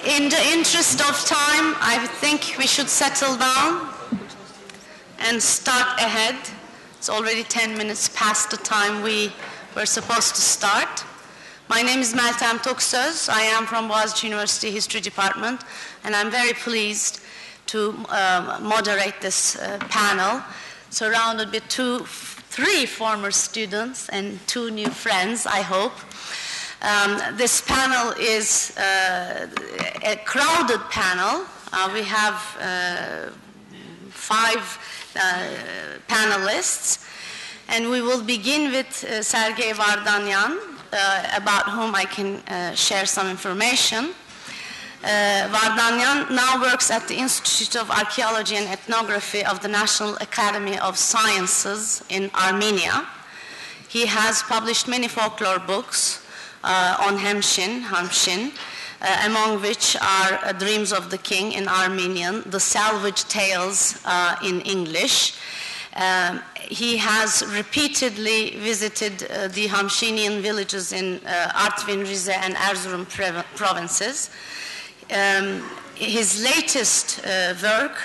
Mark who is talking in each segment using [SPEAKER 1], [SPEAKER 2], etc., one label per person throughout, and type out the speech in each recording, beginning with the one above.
[SPEAKER 1] In the interest of time, I think we should settle down and start ahead. It's already 10 minutes past the time we were supposed to start. My name is Meltem Toksöz. I am from Boğaziçi University History Department, and I'm very pleased to moderate this panel, surrounded with three former students and 2 new friends, I hope. This panel is a crowded panel. We have 5 panelists, and we will begin with Sergey Vardanian, about whom I can share some information. Vardanian now works at the Institute of Archaeology and Ethnography of the National Academy of Sciences in Armenia. He has published many folklore books on Hemshin, among which are Dreams of the King in Armenian, The Salvage Tales in English. He has repeatedly visited the Hemşinli villages in Artvin, Rize, and Erzurum provinces. His latest work,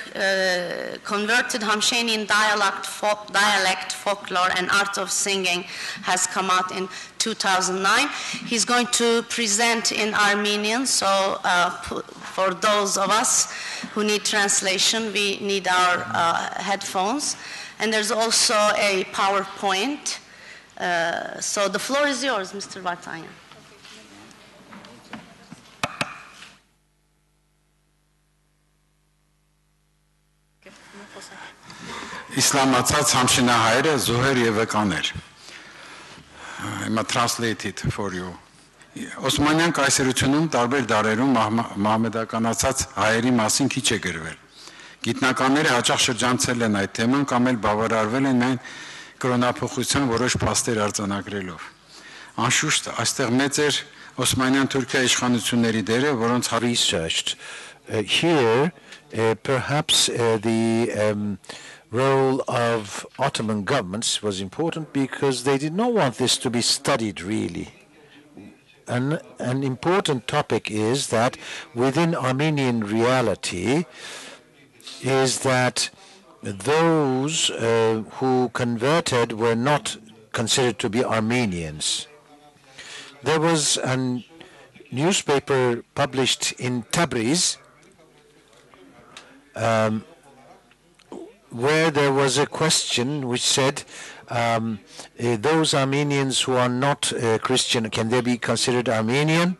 [SPEAKER 1] Converted Hemşinli Dialect, Folklore, and Art of Singing, has come out in 2009. He's going to present in Armenian, so for those of us who need translation, we need our headphones. And there's also a PowerPoint. So the floor is yours, Mr. Vardanian.
[SPEAKER 2] Իսլամացած Հemşinli զոհեր եւ վկաներ. Հիմա translated for you. Օսմանյան կայսրությունում տարբեր դարերում մահմեդականացած հայերի մասին քիչ է գրվել. Գիտնականները հաճախ շրջանցել են այդ թեման կամ էլ բավարարվել են այն կրոնափոխության որոշ փաստեր արձանագրելով. Անշուշտ այստեղ մեծ էր Օսմանյան Թուրքիա իշխանությունների դերը, որոնց researched.
[SPEAKER 3] Here perhaps the role of Ottoman governments was important because they did not want this to be studied really. An important topic is that within Armenian reality is that those who converted were not considered to be Armenians. There was a newspaper published in Tabriz where there was a question which said, those Armenians who are not Christian, can they be considered Armenian?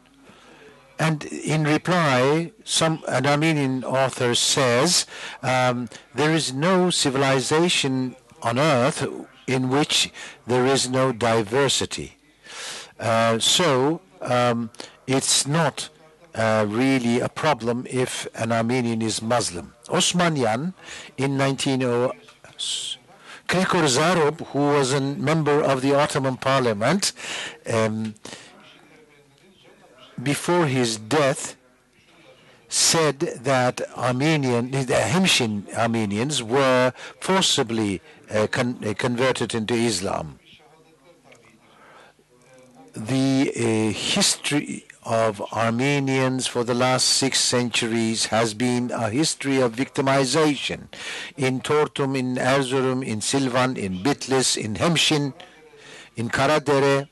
[SPEAKER 3] And in reply, an Armenian author says, there is no civilization on earth in which there is no diversity. So it's not really a problem if an Armenian is Muslim. Osmanyan in 1900, Krikor Zarob, who was a member of the Ottoman Parliament, before his death, said that the Hemshin Armenians were forcibly converted into Islam. The history of Armenians for the last 6 centuries has been a history of victimization. In Tortum, in Erzurum, in Silvan, in Bitlis, in Hemshin, in Karadere,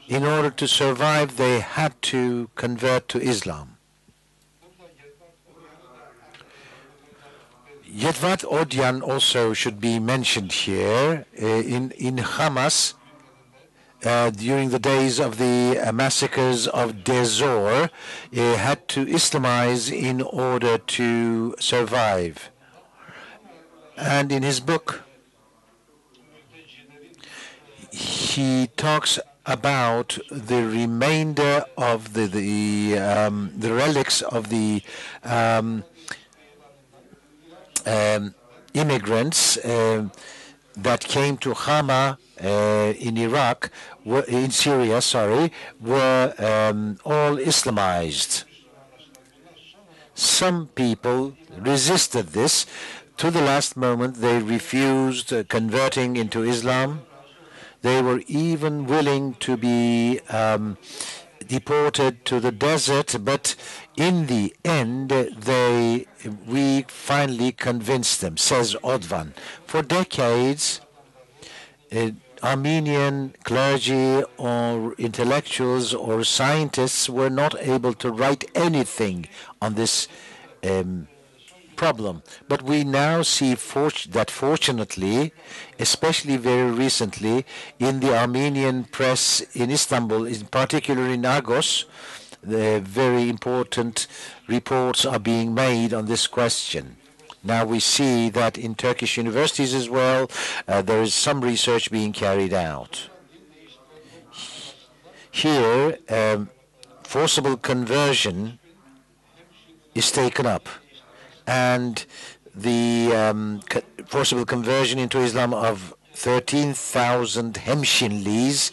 [SPEAKER 3] in order to survive, they had to convert to Islam. Yedvat Odyan also should be mentioned here. In Hamas, during the days of the massacres of Dezor, had to Islamize in order to survive. And in his book, he talks about the remainder of the relics of the immigrants that came to Hama in Iraq, in Syria, were all Islamized. Some people resisted this. To the last moment, they refused converting into Islam. They were even willing to be deported to the desert, but in the end, we finally convinced them, says Odvan. For decades, Armenian clergy or intellectuals or scientists were not able to write anything on this problem. But we now see that fortunately, especially very recently, in the Armenian press in Istanbul, in particular in Agos, the very important reports are being made on this question. Now we see that in Turkish universities as well, there is some research being carried out. Here, forcible conversion is taken up, and the forcible conversion into Islam of 13,000 Hemşinlis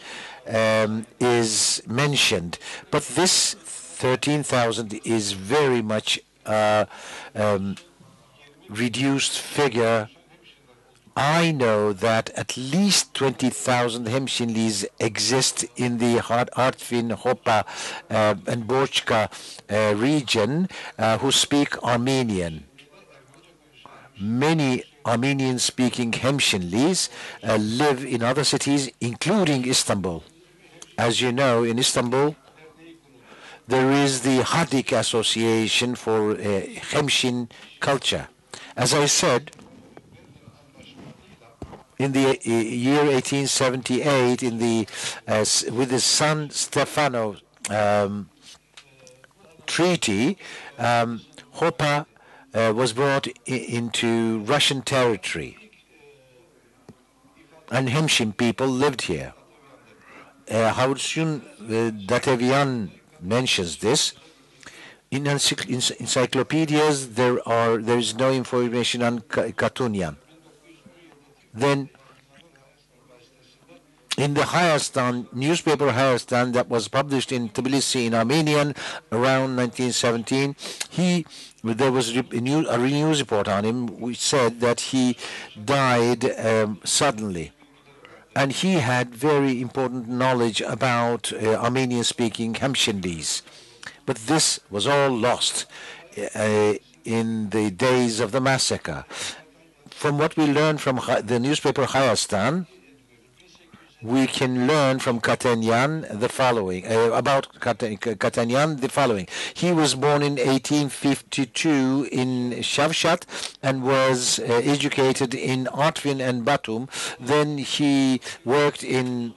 [SPEAKER 3] is mentioned. But this 13,000 is very much reduced figure. I know that at least 20,000 Hemşinlis exist in the Artvin, Hopa, and Borçka region who speak Armenian. Many Armenian-speaking Hemşinlis live in other cities, including Istanbul. As you know, in Istanbul, there is the Hadik Association for Hemshin culture. As I said, in the year 1878, with the San Stefano Treaty, Hopa was brought into Russian territory, and Hemshin people lived here. Haursun Datevian mentions this. In encyclopedias, there is no information on Katunyan. Then, in the Hayastan newspaper Hayastan that was published in Tbilisi in Armenian around 1917, there was a news report on him which said that he died suddenly. And he had very important knowledge about Armenian-speaking Hemşinlis. But this was all lost in the days of the massacre. From what we learned from the newspaper Hayastan, we can learn from Katenyan the following, about Katenyan the following. He was born in 1852 in Shavshat and was educated in Artvin and Batum. Then he worked in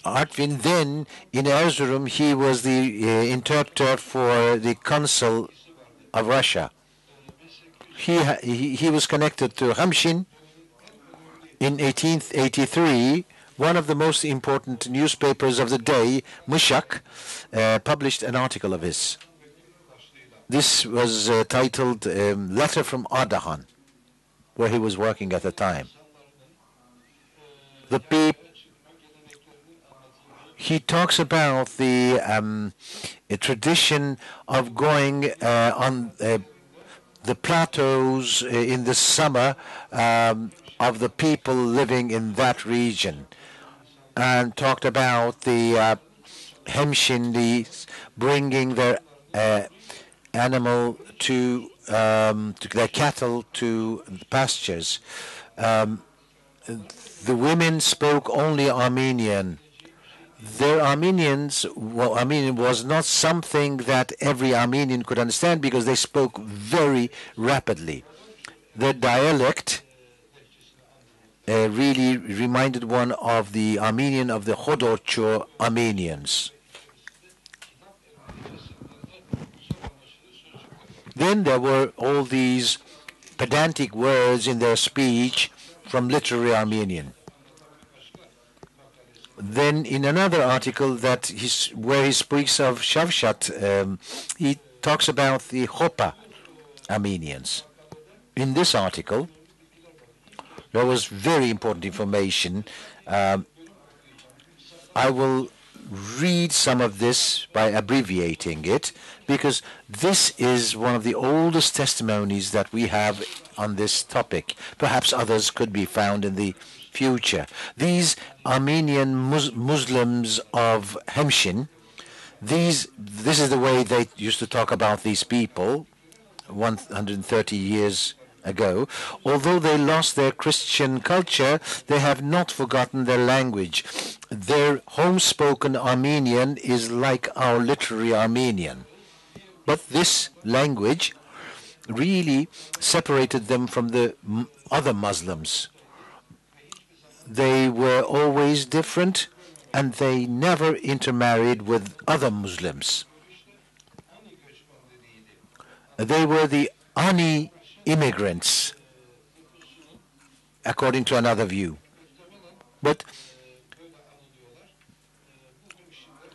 [SPEAKER 3] Artvin. Then in Erzurum, he was the interpreter for the consul of Russia. He was connected to Hemshin. In 1883, one of the most important newspapers of the day, Muşak, published an article of his. This was titled Letter from Ardahan, where he was working at the time. He talks about the tradition of going on the plateaus in the summer of the people living in that region, and talked about the Hemşinlis bringing their animal to their cattle to pastures. The women spoke only Armenian. Their Armenian was not something that every Armenian could understand because they spoke very rapidly. Their dialect really reminded one of the Armenian of the Khodorcho Armenians. Then there were all these pedantic words in their speech from literary Armenian. Then in another article where he speaks of Shavshat, he talks about the Hopa Armenians. In this article, there was very important information. I will read some of this by abbreviating it, because this is one of the oldest testimonies that we have on this topic. Perhaps others could be found in the future. These Armenian Muslims of Hemshin, this is the way they used to talk about these people 130 years ago. Although they lost their Christian culture, they have not forgotten their language. Their home-spoken Armenian is like our literary Armenian. But this language really separated them from the other Muslims. They were always different, and they never intermarried with other Muslims. They were the Ani immigrants, according to another view. But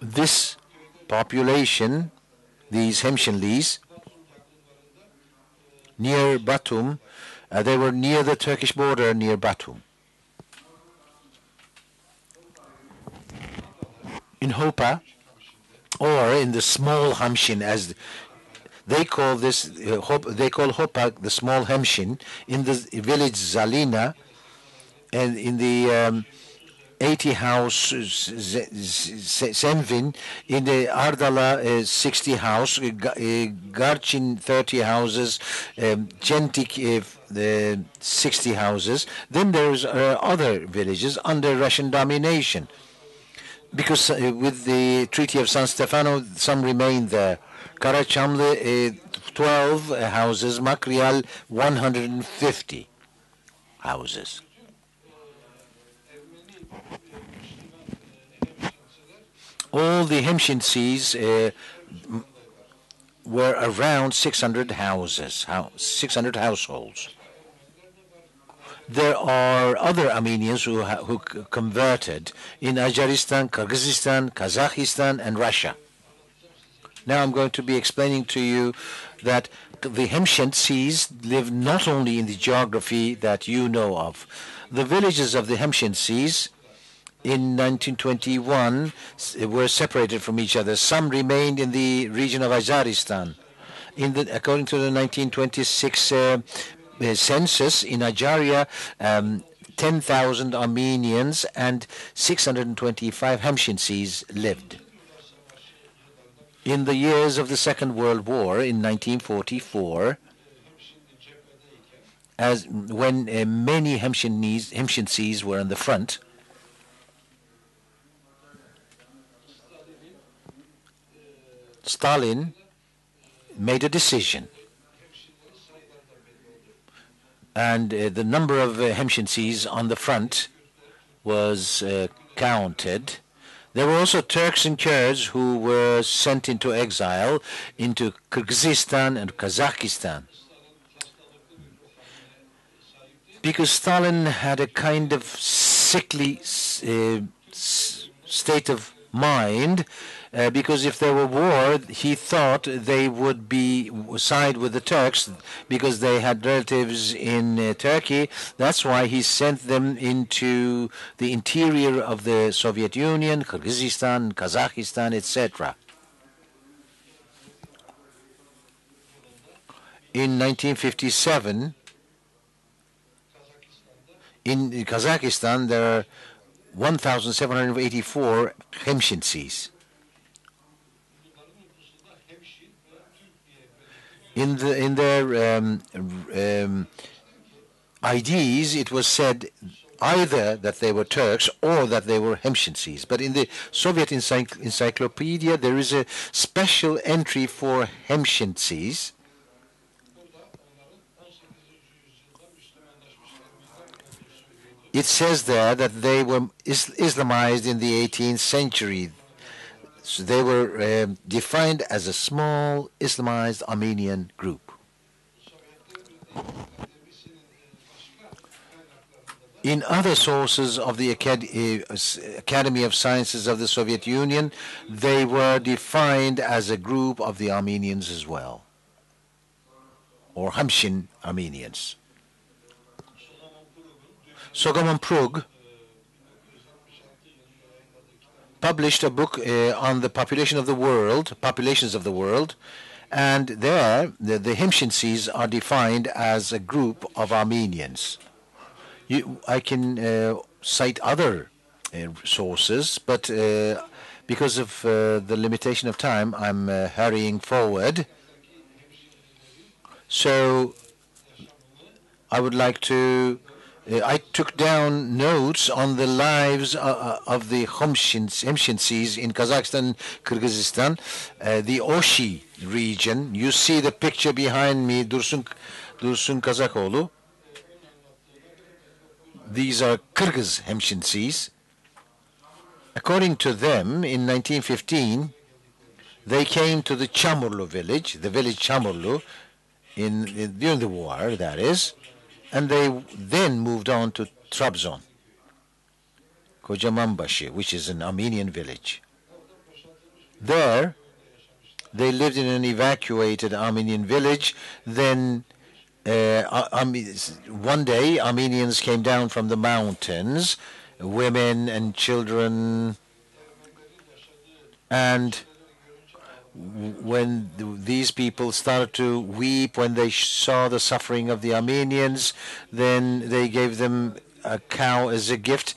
[SPEAKER 3] this population, these Hemşinlis, near Batum, they were near the Turkish border, near Batum. In Hopa, or in the small Hemshin, as they call this, they call Hopa the small Hemshin, in the village Zalina, and in the 80 house Senvin, in the Ardala 60 house, Garchin 30 houses, Gentik 60 houses. Then there's other villages under Russian domination. Because with the Treaty of San Stefano, some remained there. Karaçamlı 12 houses, Makrial 150 houses. All the Hemşinlis were around 600 houses, 600 households. There are other Armenians who converted in Azeristan, Kyrgyzstan, Kazakhstan, and Russia. Now I'm going to be explaining to you that the Hemşinlis live not only in the geography that you know of. The villages of the Hemşinlis in 1921 were separated from each other. Some remained in the region of Azeristan. According to the 1926 census in Ajaria, 10,000 Armenians and 625 Hemşinlis lived. In the years of the Second World War, in 1944, when many Hemşinlis were on the front, Stalin made a decision. And the number of Hemşinlis on the front was counted. There were also Turks and Kurds who were sent into exile into Kyrgyzstan and Kazakhstan. Because Stalin had a kind of sickly state of mind, because if there were war, he thought they would side with the Turks because they had relatives in Turkey. That's why he sent them into the interior of the Soviet Union, Kyrgyzstan, Kazakhstan, etc. In 1957, in Kazakhstan, there are 1,784 Hemşinlis. In their IDs, it was said either that they were Turks or that they were Hemşinlis. But in the Soviet encyclopedia, there is a special entry for Hemşinlis. It says there that they were Islamized in the 18th century. So they were defined as a small Islamized Armenian group. In other sources of the Academy of Sciences of the Soviet Union, they were defined as a group of the Armenians as well, or Hemshin Armenians. Solomon Prug published a book on the populations of the world, and there the Hemşinlis are defined as a group of Armenians. I can cite other sources, but because of the limitation of time, I'm hurrying forward. So I would like to, I took down notes on the lives of the Hemşinlis in Kazakhstan, Kyrgyzstan, the Oshi region. You see the picture behind me, Dursun Kazakoğlu. These are Kyrgyz Hemşinlis. According to them, in 1915, they came to the Çamurlu village, the village Çamurlu, during the war, that is, and they then moved on to Trabzon, Kocamanbaşı, which is an Armenian village. There, they lived in an evacuated Armenian village. Then one day, Armenians came down from the mountains, women and children, and when these people started to weep when they saw the suffering of the Armenians, then they gave them a cow as a gift.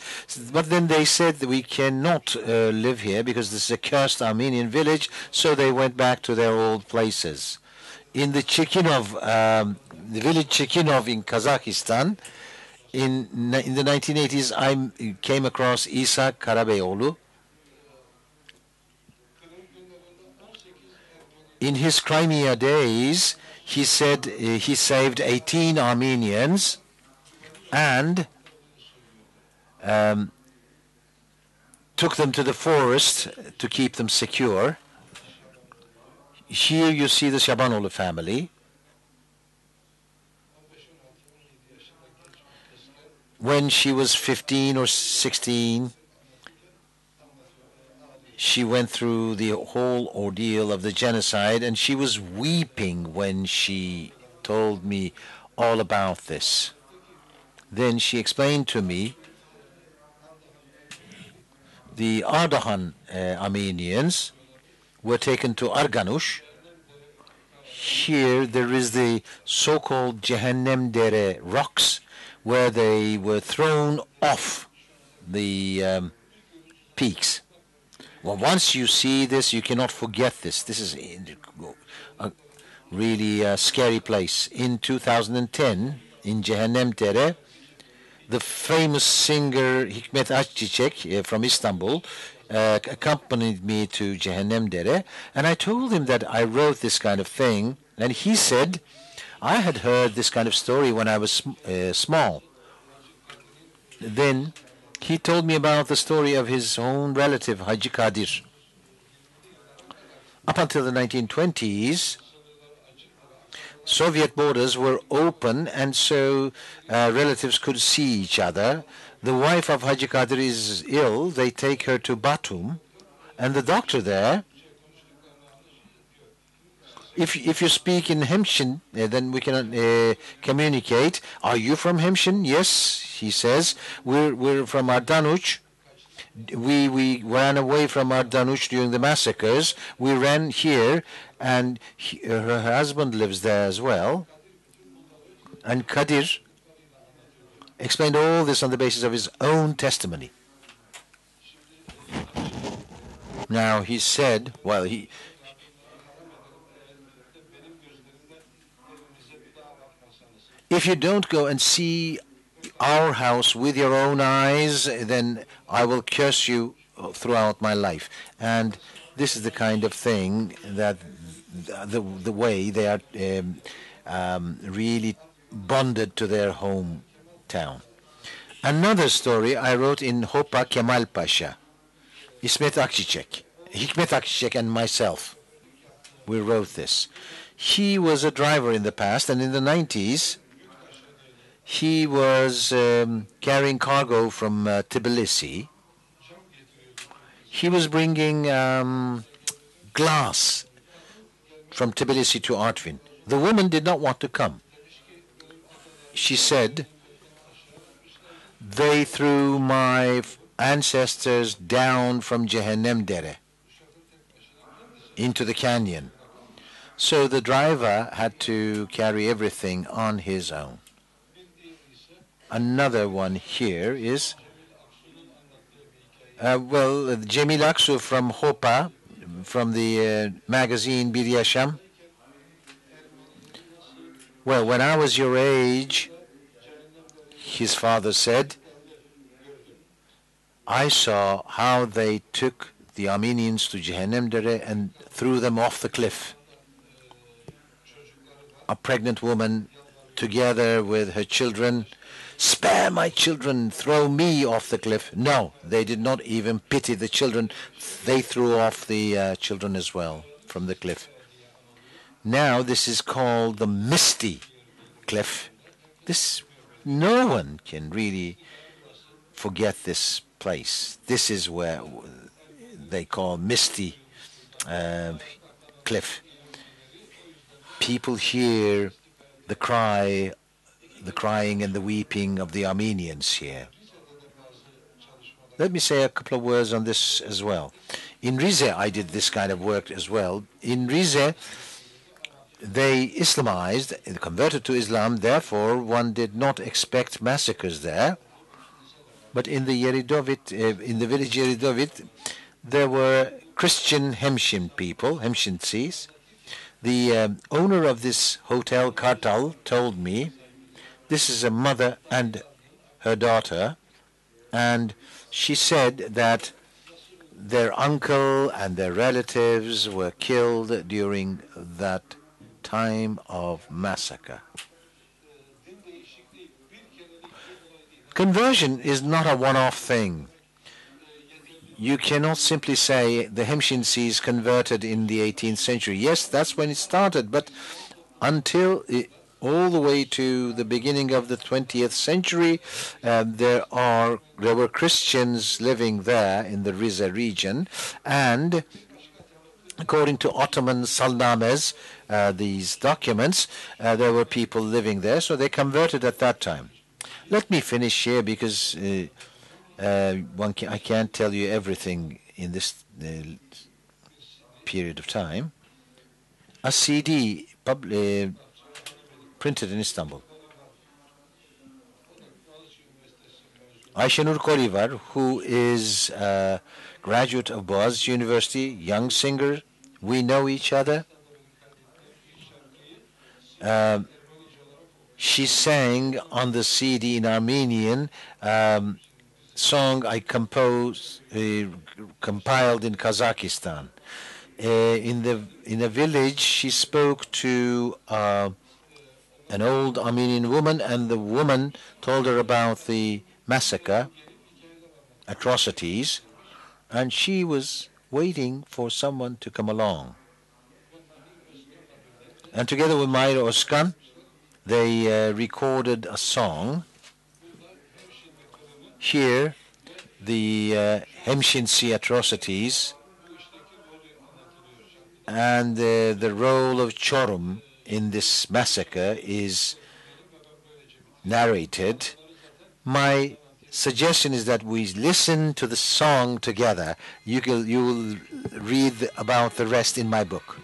[SPEAKER 3] But then they said that we cannot live here because this is a cursed Armenian village, so they went back to their old places. In the Chekhinov, the village Chekhinov in Kazakhstan, in the 1980s, I came across İsa Karabeyoğlu. In his Crimea days, he said he saved 18 Armenians and took them to the forest to keep them secure. Here you see the Şabanoğlu family. When she was 15 or 16, she went through the whole ordeal of the genocide, and she was weeping when she told me all about this. Then she explained to me the Ardahan Armenians were taken to Arganush. Here there is the so-called Cehennem Dere rocks, where they were thrown off the peaks. Well, once you see this, you cannot forget this. This is a really scary place. In 2010, in Cehennem Dere, the famous singer Hikmet Akçiçek from Istanbul accompanied me to Cehennem Dere, and I told him that I wrote this kind of thing, and he said, I had heard this kind of story when I was small. Then he told me about the story of his own relative, Hacı Kadir. Up until the 1920s, Soviet borders were open, and so relatives could see each other. The wife of Hacı Kadir is ill. They take her to Batum, and the doctor there, if you speak in Hemshin, then we can communicate. Are you from Hemshin? Yes, he says. We're from Ardanuç. We ran away from Ardanuç during the massacres. We ran here, and her husband lives there as well. And Kadir explained all this on the basis of his own testimony. Now he said, well, if you don't go and see our house with your own eyes, then I will curse you throughout my life. And this is the kind of thing that the way they are really bonded to their hometown. Another story I wrote in Hopa Kemal Pasha, Hikmet Akçiçek and myself. We wrote this. He was a driver in the past, and in the 90s, he was carrying cargo from Tbilisi. He was bringing glass from Tbilisi to Artvin. The woman did not want to come. She said, they threw my ancestors down from Cehennem Dere into the canyon. So the driver had to carry everything on his own. Another one here is Well, Cemil Aksu from Hopa, from the magazine Bir Yaşam. Well, when I was your age, his father said, I saw how they took the Armenians to Cehennem Dere and threw them off the cliff. A pregnant woman, together with her children, spare my children, throw me off the cliff. No, they did not even pity the children. They threw off the children as well from the cliff. Now this is called the Misty Cliff. No one can really forget this place. This is where they call Misty Cliff. People hear the crying and the weeping of the Armenians here. Let me say a couple of words on this as well. In Rize, I did this kind of work as well. In Rize, they Islamized, converted to Islam, therefore one did not expect massacres there. But in the village Yeridovit, there were Christian Hemshin people, Hemşinlis. The owner of this hotel, Kartal, told me, this is a mother and her daughter, and she said that their uncle and their relatives were killed during that time of massacre. Conversion is not a one-off thing. You cannot simply say the Hemşinlis converted in the 18th century. Yes, that's when it started, but until all the way to the beginning of the 20th century, there were Christians living there in the Rize region, and according to Ottoman salnames, these documents, there were people living there, so they converted at that time. Let me finish here because I can't tell you everything in this period of time. A CD printed in Istanbul. Ayşenur Kolivar, who is a graduate of Boğaziçi University, young singer. We know each other. She sang on the CD in Armenian song I compiled in Kazakhstan. In a village, she spoke to an old Armenian woman, and the woman told her about the massacre, atrocities, and she was waiting for someone to come along. And together with Mahir Özkan, they recorded a song. Here, the Hemşinli atrocities and the role of Çorum in this massacre is narrated. My suggestion is that we listen to the song together. You will read about the rest in my book.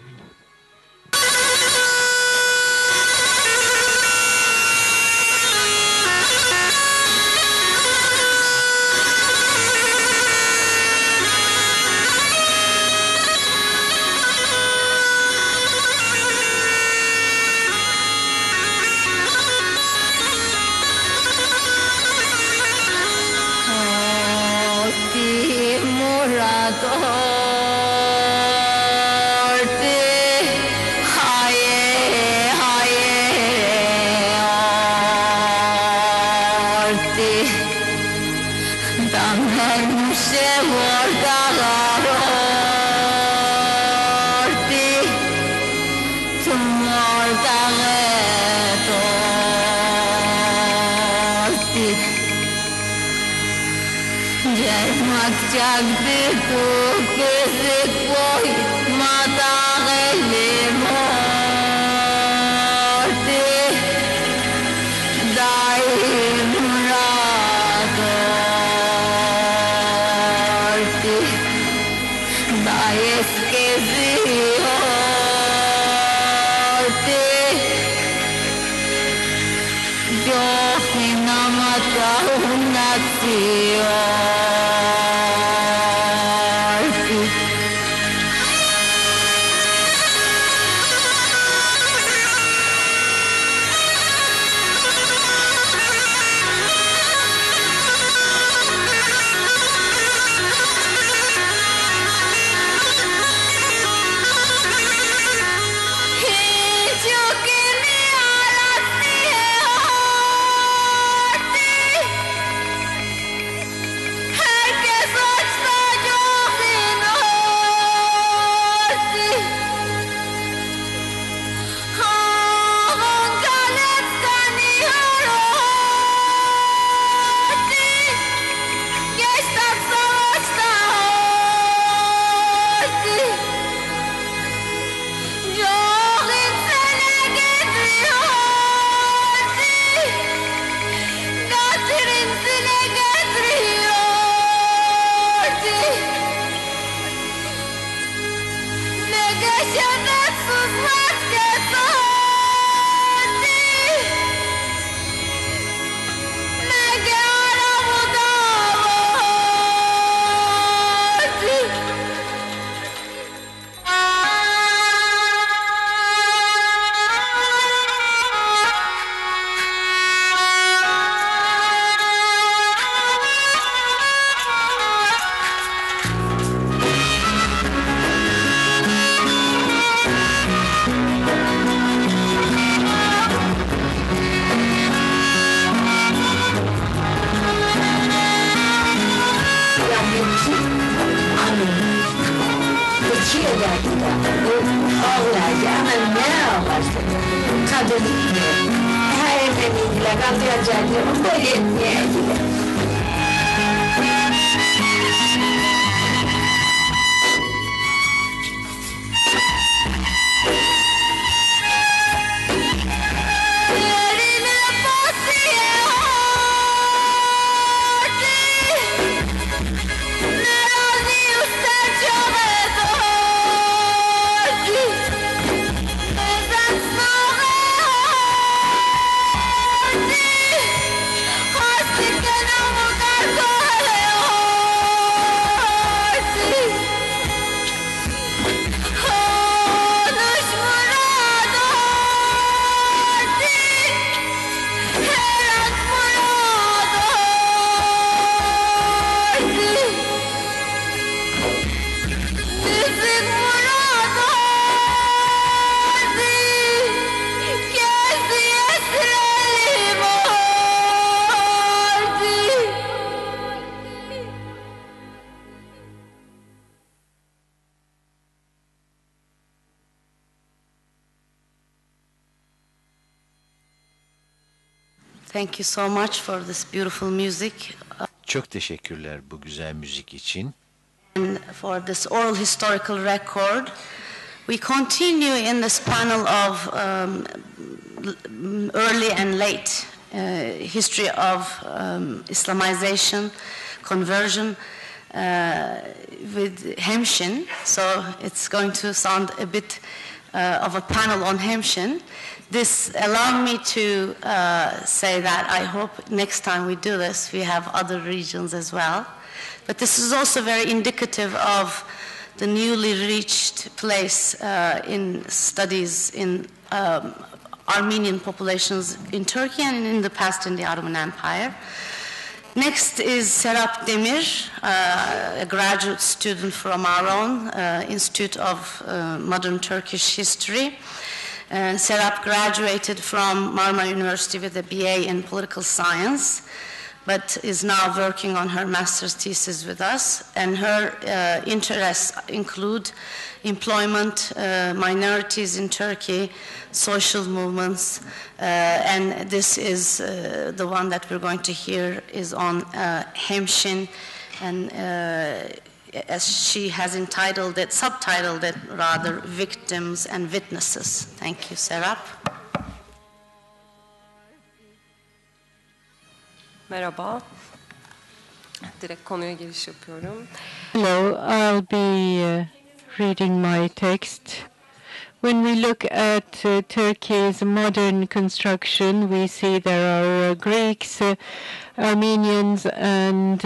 [SPEAKER 4] Nación. Geçiyor gerçekten. Ağlayacak ama ne yaparsın? Kadın her evleniyle kalkacaktı. Böyle etmeyecek.
[SPEAKER 1] Thank you so much for this beautiful music.
[SPEAKER 3] Çok teşekkürler bu güzel müzik için.
[SPEAKER 1] And for this oral historical record. We continue in this panel of early and late history of Islamization, conversion with Hemshin. So it's going to sound a bit of a panel on Hemshin. This allowed me to say that I hope next time we do this, we have other regions as well. But this is also very indicative of the newly reached place in studies in Armenian populations in Turkey and in the past in the Ottoman Empire. Next is Serap Demir, a graduate student from our own Institute of Modern Turkish History. Serap graduated from Marmara University with a BA in political science, but is now working on her master's thesis with us. And her interests include employment, minorities in Turkey, social movements, and this is the one that we're going to hear is on Hemshin, and as she has entitled it, subtitled it rather, Victims and Witnesses. Thank you, Serap.
[SPEAKER 5] Merhaba. Direkt konuya giriş yapıyorum.
[SPEAKER 6] Hello, I'll be reading my text. When we look at Turkey's modern construction, we see there are Greeks, Armenians, and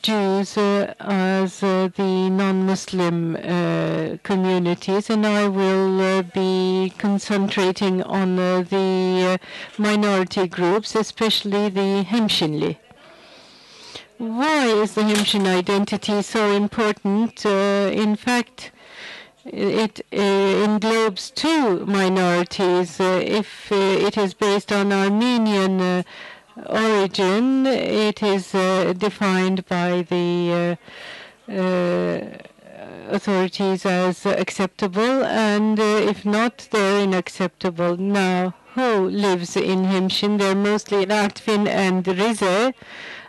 [SPEAKER 6] Jews as the non-Muslim communities, and I will be concentrating on the minority groups, especially the Hemşinli. Why is the Hemshin identity so important? In fact, it englobes two minorities. If it is based on Armenian origin, it is defined by the authorities as acceptable, and if not, they're unacceptable. Now, who lives in Hemshin? They're mostly in Artvin and Rize,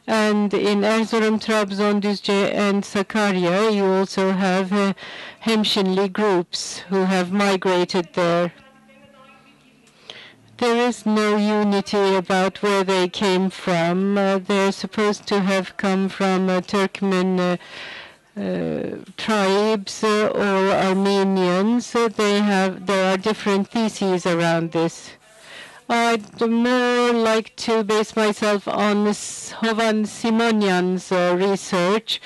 [SPEAKER 6] and in Erzurum, Trabzon, Düzce, and Sakarya, you also have Hemşinli groups who have migrated there. There is no unity about where they came from. They're supposed to have come from Turkmen tribes or Armenians. There are different theses around this. I'd more like to base myself on Hovan Simonyan's research,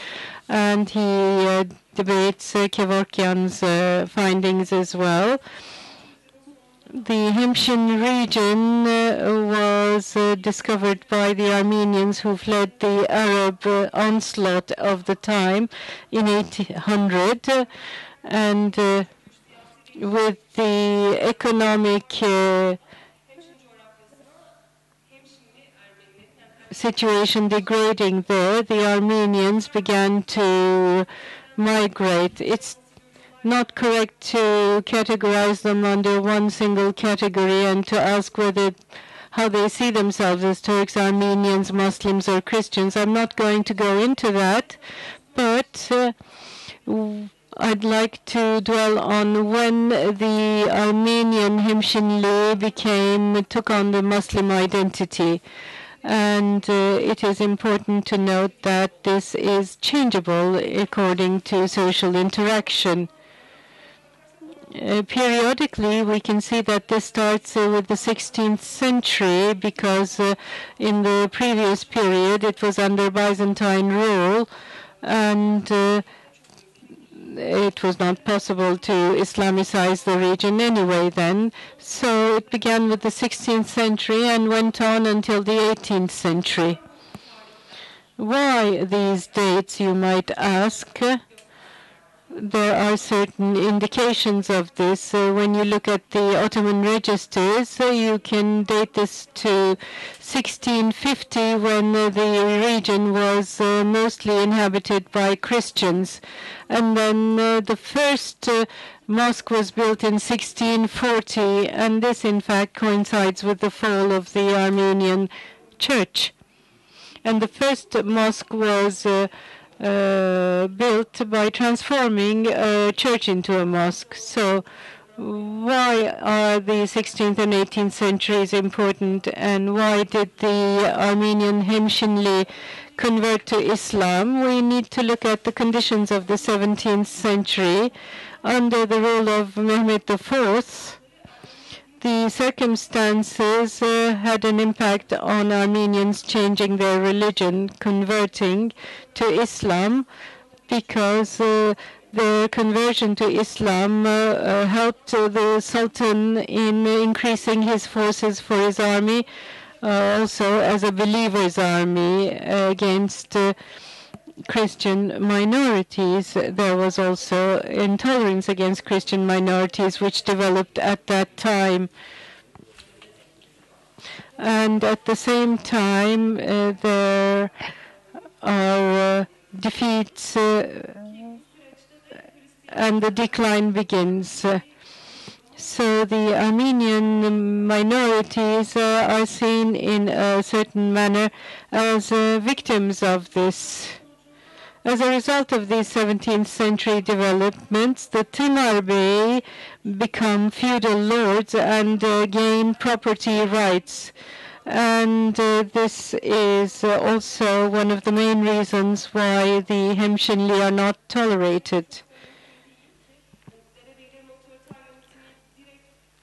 [SPEAKER 6] and he debates Kevorkian's findings as well. The Hemshin region was discovered by the Armenians who fled the Arab onslaught of the time in 800, and with the economic situation degrading there, the Armenians began to migrate. It's not correct to categorize them under one single category and to ask how they see themselves as Turks, Armenians, Muslims, or Christians. I'm not going to go into that, but I'd like to dwell on when the Armenian Hemşinli took on the Muslim identity. And it is important to note that this is changeable according to social interaction. Periodically, we can see that this starts with the 16th century because in the previous period it was under Byzantine rule, and it was not possible to Islamicize the region anyway then. So it began with the 16th century and went on until the 18th century. Why these dates, you might ask? There are certain indications of this. When you look at the Ottoman registers, you can date this to 1650, when the region was mostly inhabited by Christians. And then the first mosque was built in 1640, and this in fact coincides with the fall of the Armenian church. And the first mosque was built by transforming a church into a mosque. So why are the 16th and 18th centuries important, and why did the Armenian Hemşinli convert to Islam? We need to look at the conditions of the 17th century. Under the rule of Mehmet IV, the circumstances had an impact on Armenians changing their religion, converting to Islam, because their conversion to Islam helped the Sultan in increasing his forces for his army, also as a believer's army against Christian minorities. There was also intolerance against Christian minorities, which developed at that time. And at the same time, there are defeats and the decline begins. So the Armenian minorities are seen in a certain manner as victims of this. As a result of these 17th century developments, the Tımar Bey become feudal lords and gain property rights. And this is also one of the main reasons why the Hemşinli are not tolerated.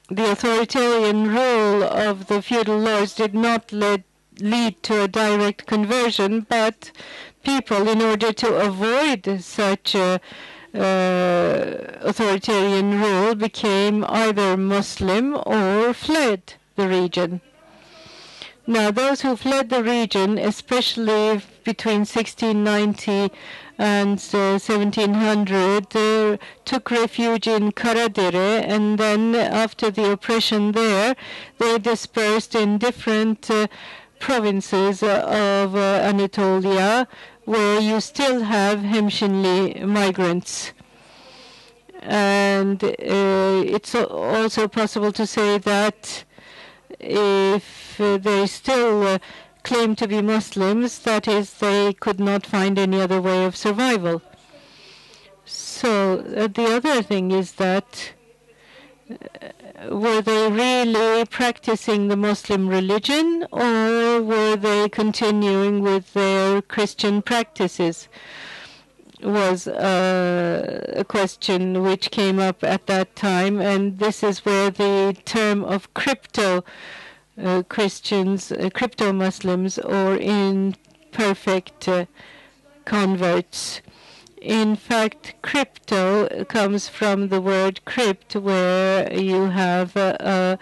[SPEAKER 6] The authoritarian rule of the feudal lords did not lead to a direct conversion, but people, in order to avoid such authoritarian rule, became either Muslim or fled the region. Now, those who fled the region, especially between 1690 and 1700, took refuge in Karadere, and then after the oppression there, they dispersed in different provinces of Anatolia, where you still have Hemşinli migrants. And it's also possible to say that if they still claim to be Muslims, that is, they could not find any other way of survival. So the other thing is that were they really practicing the Muslim religion, or were they continuing with their Christian practices? Was a question which came up at that time, and this is where the term of crypto Christians, crypto Muslims, or imperfect converts. In fact, crypto comes from the word crypt, where you have a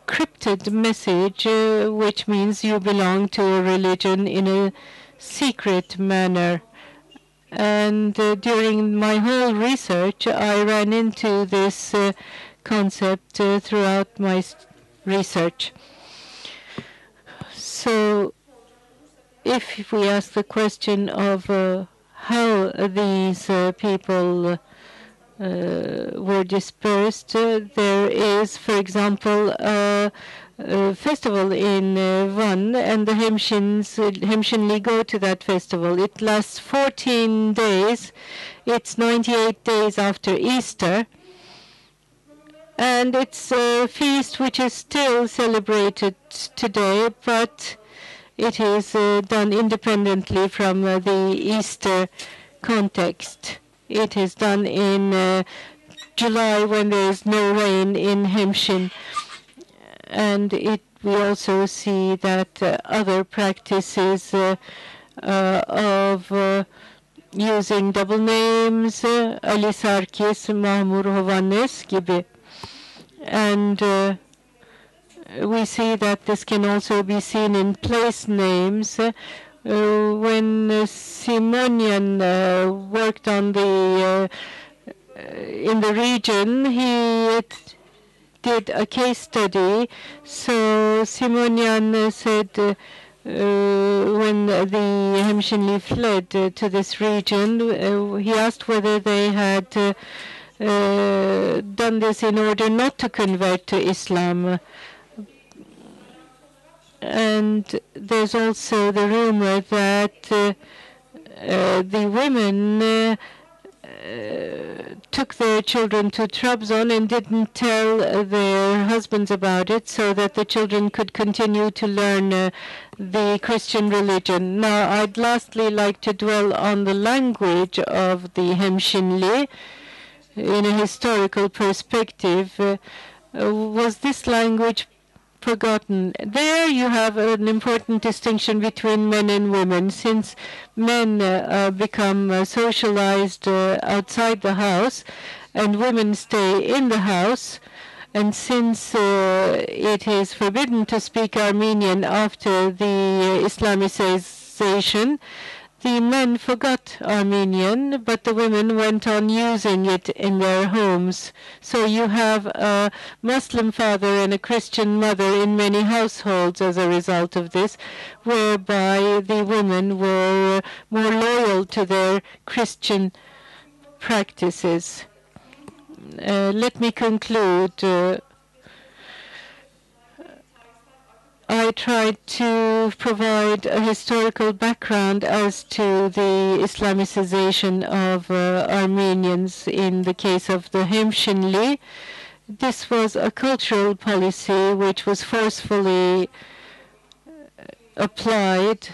[SPEAKER 6] crypted message, which means you belong to a religion in a secret manner. And during my whole research, I ran into this concept throughout my research. So if we ask the question of how these people were dispersed, there is, for example, a festival in Van, and the Hemşinli go to that festival. It lasts 14 days. It's 98 days after Easter. And it's a feast which is still celebrated today, but it is done independently from the Easter context. It is done in July when there is no rain in Hemshin. And we also see that other practices of using double names, Ali Sarkis, Mahmur Hovannes gibi. And we see that this can also be seen in place names. When Simonian worked on in the region, he did a case study. So Simonian said when the Hemşinli fled to this region, he asked whether they had done this in order not to convert to Islam. And there's also the rumor that the women took their children to Trabzon and didn't tell their husbands about it, so that the children could continue to learn the Christian religion. Now, I'd lastly like to dwell on the language of the Hemşinli in a historical perspective. Was this language forgotten? There you have an important distinction between men and women. Since men become socialized outside the house and women stay in the house, and since it is forbidden to speak Armenian after the Islamization, the men forgot Armenian, but the women went on using it in their homes. So you have a Muslim father and a Christian mother in many households as a result of this, whereby the women were more loyal to their Christian practices. Let me conclude. I tried to provide a historical background as to the Islamization of Armenians in the case of the Hemşinli. This was a cultural policy which was forcefully applied,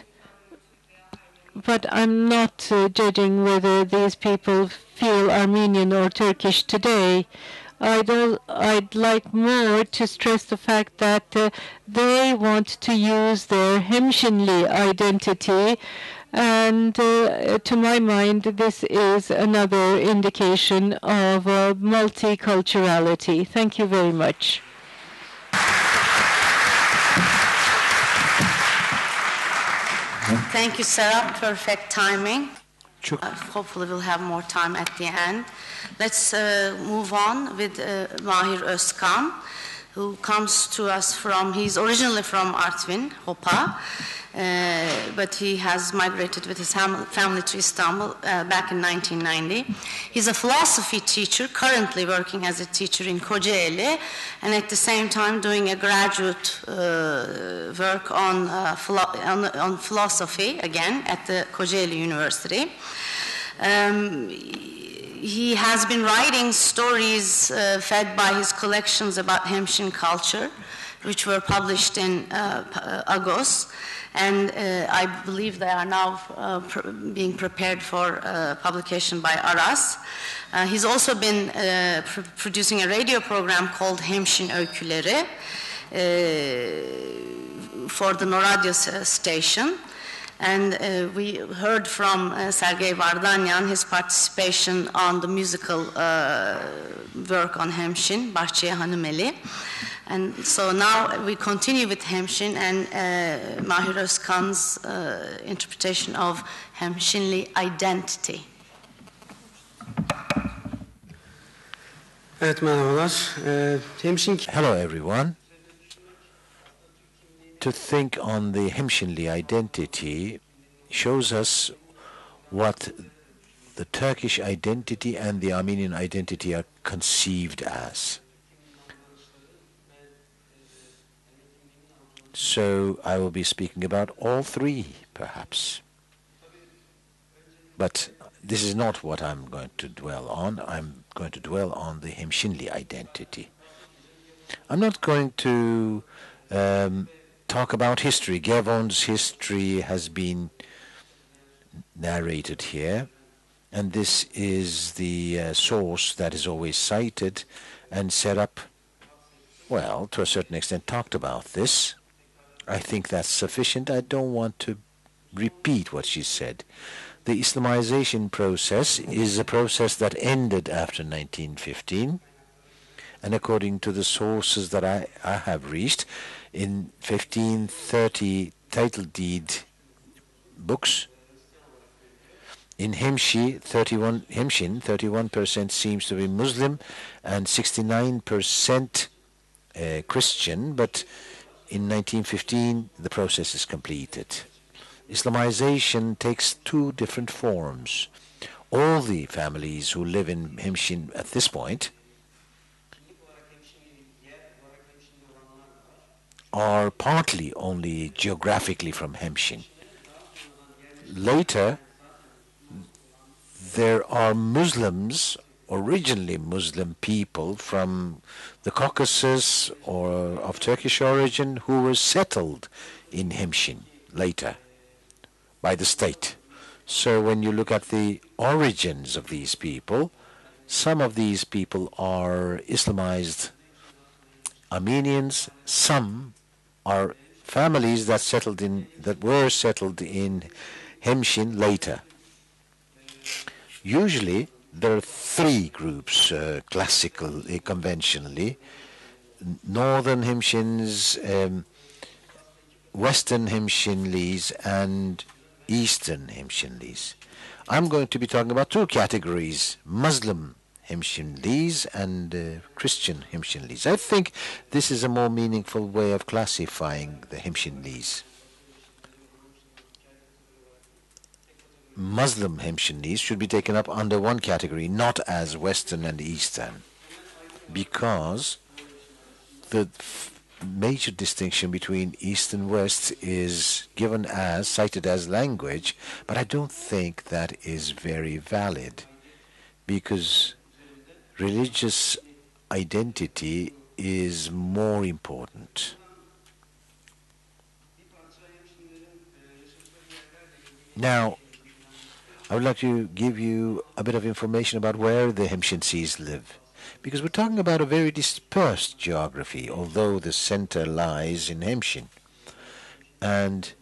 [SPEAKER 6] but I'm not judging whether these people feel Armenian or Turkish today. I'd like more to stress the fact that they want to use their Hemşinli identity, and to my mind, this is another indication of multiculturality. Thank you very much.
[SPEAKER 1] Thank you, Serap. Perfect timing. Hopefully we'll have more time at the end. Let's move on with Mahir Özkan, who comes to us he's originally from Artvin, Hopa, but he has migrated with his family to Istanbul back in 1990. He's a philosophy teacher, currently working as a teacher in Kocaeli, and at the same time doing a graduate work on philosophy, again, at the Kocaeli University. He has been writing stories fed by his collections about Hemshin culture, which were published in Agos, and I believe they are now being prepared for publication by Aras. He's also been producing a radio program called Hemshin Öyküleri for the No Radio station. And we heard from Sergey Vardanian his participation on the musical work on Hemshin, Bahçeye Hanımeli. And so now we continue with Hemshin and Mahir Özkan's interpretation of Hemşinli identity.
[SPEAKER 7] Evet, merhabalar.
[SPEAKER 3] Hello, everyone. to think on the Hemşinli identity shows us what the Turkish identity and the Armenian identity are conceived as. So I will be speaking about all three, perhaps. But this is not what I'm going to dwell on. I'm going to dwell on the Hemşinli identity. I'm not going to talk about history. Gevon's history has been narrated here, and this is the source that is always cited, and Serap, well, to a certain extent talked about this. I think that's sufficient. I don't want to repeat what she said. The Islamization process is a process that ended after 1915, and according to the sources that I have reached, in 1530 title deed books, in Hemshin, 31% seems to be Muslim and 69% Christian, but in 1915 the process is completed. Islamization takes two different forms. All the families who live in Hemshin at this point are partly only geographically from Hemshin. Later, there are Muslims, originally Muslim people from the Caucasus or of Turkish origin who were settled in Hemshin later by the state. So when you look at the origins of these people, some of these people are Islamized Armenians, some are families that were settled in Hemshin later. Usually there are three groups, classically, conventionally: northern Hemshins, western Hemshinlis, and eastern Hemshinlis. I'm going to be talking about two categories: Muslim Hemshinlis and Christian Hemshinlis. I think this is a more meaningful way of classifying the Hemshinlis. Muslim Hemshinlis should be taken up under one category, not as Western and Eastern, because the major distinction between East and West is cited as language, but I don't think that is very valid, because religious identity is more important. Now, I would like to give you a bit of information about where the Hemşinlis live, because we're talking about a very dispersed geography, although the center lies in Hemshin. And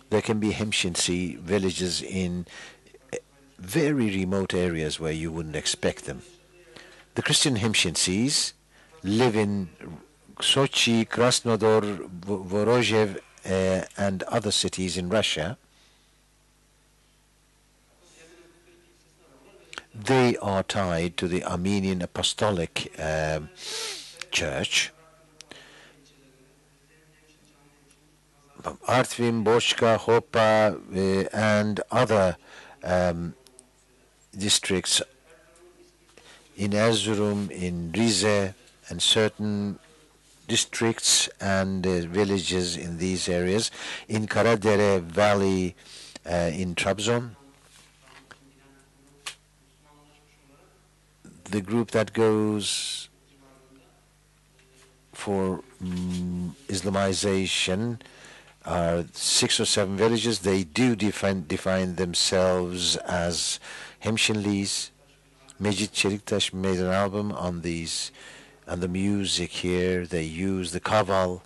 [SPEAKER 3] there can be Hemşinli villages in very remote areas where you wouldn't expect them. The Christian Hemşinlis live in Sochi, Krasnodar, Vorozhev, and other cities in Russia. They are tied to the Armenian Apostolic Church. Artvin, Bochka, Hopa, and other districts in Erzurum, in Rize, and certain districts and villages in these areas, in Karadere Valley in Trabzon. The group that goes for Islamization are 6 or 7 villages. They do define themselves as Hemşinlis. Mecit Çeliktaş made an album on these, and the music here, they use the kaval,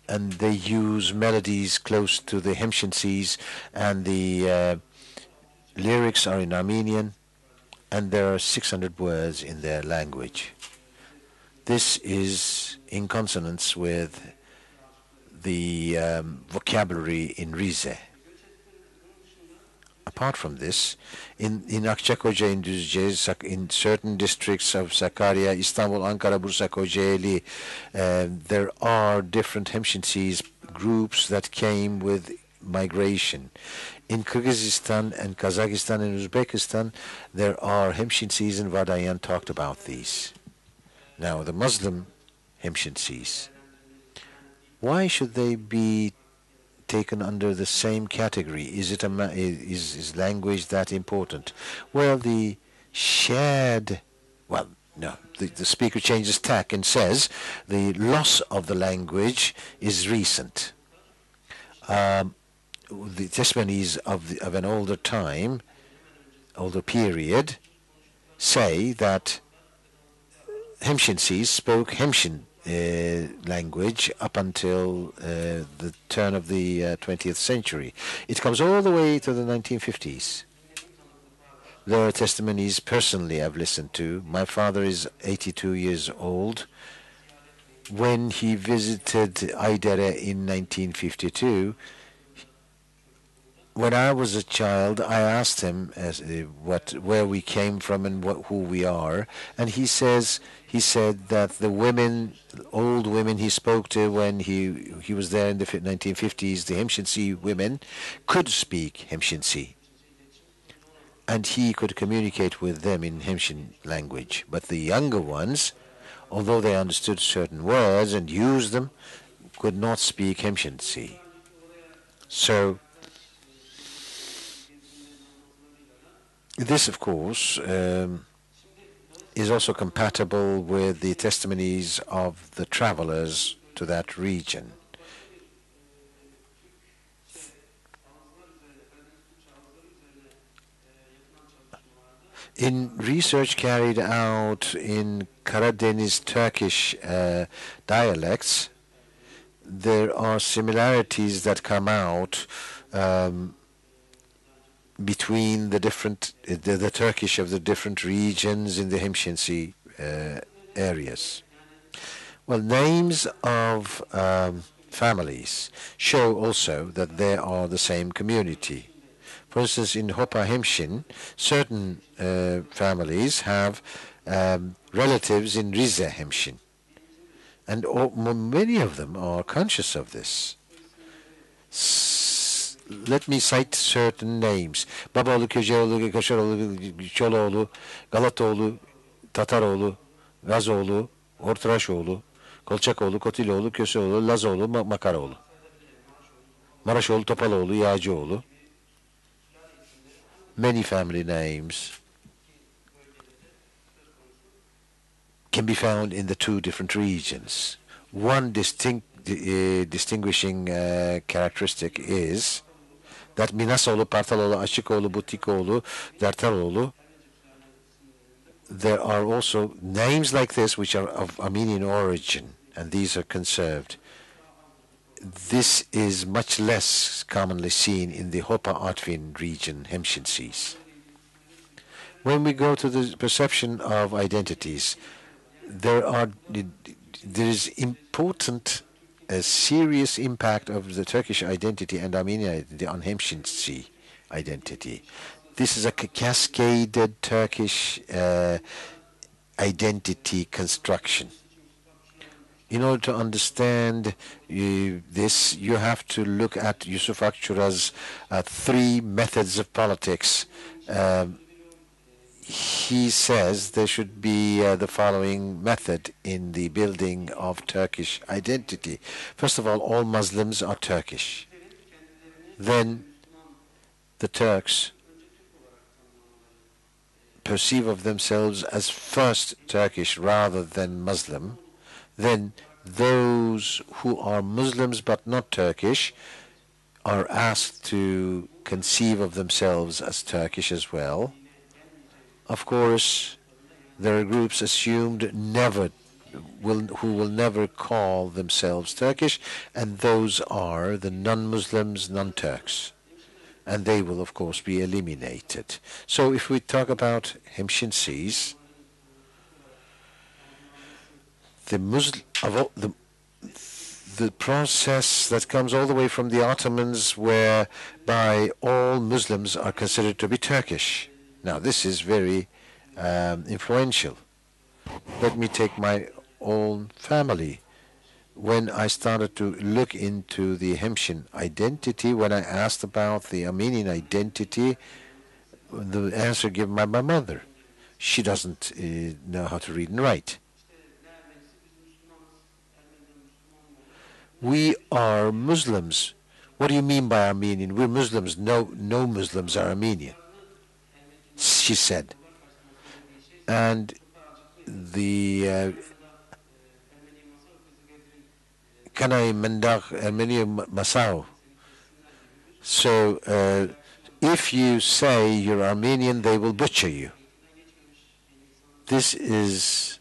[SPEAKER 3] and they use melodies close to the Hemşinlis, and the lyrics are in Armenian, and there are 600 words in their language. This is in consonance with the vocabulary in Rize. apart from this, in Akçakoca, in Düzce, in certain districts of Sakarya, Istanbul, Ankara, Bursa, Kocaeli, there are different Hemşinli groups that came with migration. In Kyrgyzstan and Kazakhstan and Uzbekistan, there are Hemşinlis, and Vardanian talked about these. Now, the Muslim Hemşinlis, why should they be taken under the same category? Is it is language that important? Well, the shared, well, no, the speaker changes tack and says the loss of the language is recent. The testimonies of an older time, older period, say that Hemşinlis spoke Hemshin language up until the turn of the 20th century. It comes all the way to the 1950s. There are testimonies personally I've listened to. My father is 82 years old. When he visited Haydere in 1952, when I was a child, I asked him where we came from and who we are, and he said that the women, old women he spoke to when he was there in the 1950s, the Hemşinli women, could speak Hemşinli, and he could communicate with them in Hemshin language. But the younger ones, although they understood certain words and used them, could not speak Hemşinli. So this, of course, is also compatible with the testimonies of the travelers to that region. In research carried out in Karadeniz Turkish dialects, there are similarities that come out between the different, the Turkish of the different regions in the Hemşinli areas. Well, names of families show also that they are the same community. For instance, in Hopa Hemshin, certain families have relatives in Rize Hemshin, and many of them are conscious of this. Let me cite certain names. Babaoğlu, Köceoğlu, Kaşaroğlu, Çoloğlu, Galatoğlu, Tataroğlu, Gazoğlu, Ortraşoğlu, Kolçakoğlu, Kotiloğlu, Köseoğlu, Lazoğlu, Makaroğlu, Maraşoğlu, Topaloğlu, Yağcıoğlu. Many family names can be found in the two different regions. One distinguishing characteristic is that Minasoğlu, Partaloğlu, Aşıkoğlu, Butikoğlu, Dertaloğlu, there are also names like this which are of Armenian origin, and these are conserved. This is much less commonly seen in the Hopa Artvin region, Hemşinlis. When we go to the perception of identities, there is important, a serious impact of the Turkish identity and Armenian identity on Hemşinli identity. This is a cascaded Turkish identity construction. In order to understand this, you have to look at Yusuf Akçura's three methods of politics. He says there should be the following method in the building of Turkish identity. First of all Muslims are Turkish. Then the Turks perceive of themselves as first Turkish rather than Muslim. Then those who are Muslims but not Turkish are asked to conceive of themselves as Turkish as well. Of course, there are groups assumed who will never call themselves Turkish, and those are the non-Muslims, non-Turks. And they will, of course, be eliminated. So if we talk about Hemşinlis, the process that comes all the way from the Ottomans, whereby all Muslims are considered to be Turkish. Now, this is very influential. Let me take my own family. When I started to look into the Hemshin identity, when I asked about the Armenian identity, the answer given by my mother. She doesn't know how to read and write. We are Muslims. What do you mean by Armenian? We're Muslims. No Muslims are Armenian, she said. And the Kanai Mendak Armenian Masao. So if you say you're Armenian, they will butcher you. This is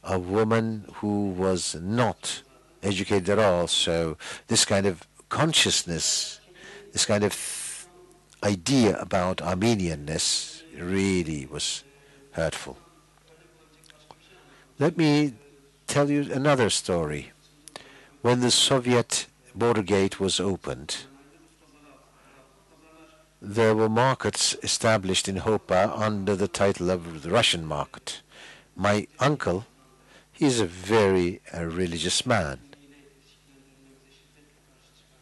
[SPEAKER 3] a woman who was not educated at all, so this kind of consciousness, this kind of idea about Armenianness really was hurtful. Let me tell you another story. When the Soviet border gate was opened, there were markets established in Hopa under the title of the Russian market. My uncle, he's a very religious man,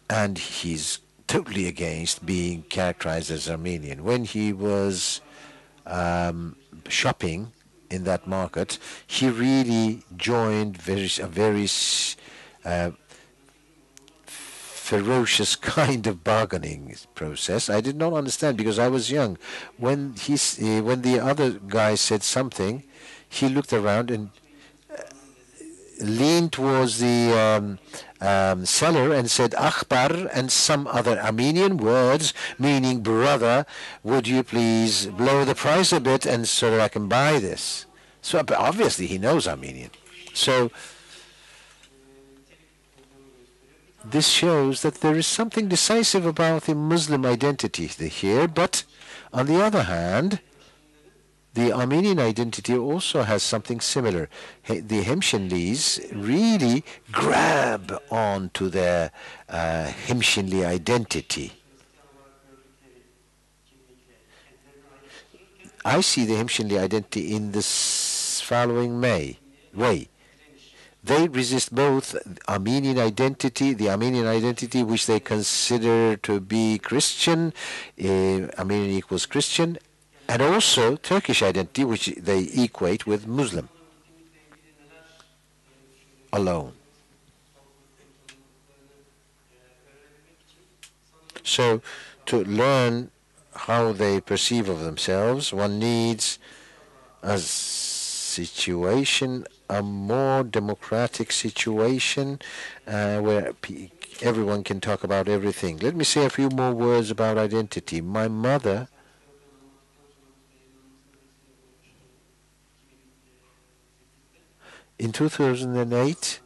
[SPEAKER 3] and he's totally against being characterized as Armenian. When he was shopping in that market, he really joined a very ferocious kind of bargaining process. I did not understand because I was young. When the other guy said something, he looked around and leaned towards the seller and said Akhbar and some other Armenian words meaning brother, would you please lower the price a bit and so that I can buy this. So obviously he knows Armenian. So this shows that there is something decisive about the Muslim identity here, but on the other hand, the Armenian identity also has something similar. The Hemşinlis really grab onto their Hemşinli identity. I see the Hemşinli identity in this following way. They resist both Armenian identity, the Armenian identity which they consider to be Christian, Armenian equals Christian, and also Turkish identity which they equate with Muslim alone. So to learn how they perceive of themselves, one needs a situation, a more democratic situation where everyone can talk about everything. Let me say a few more words about identity. My mother in 2008,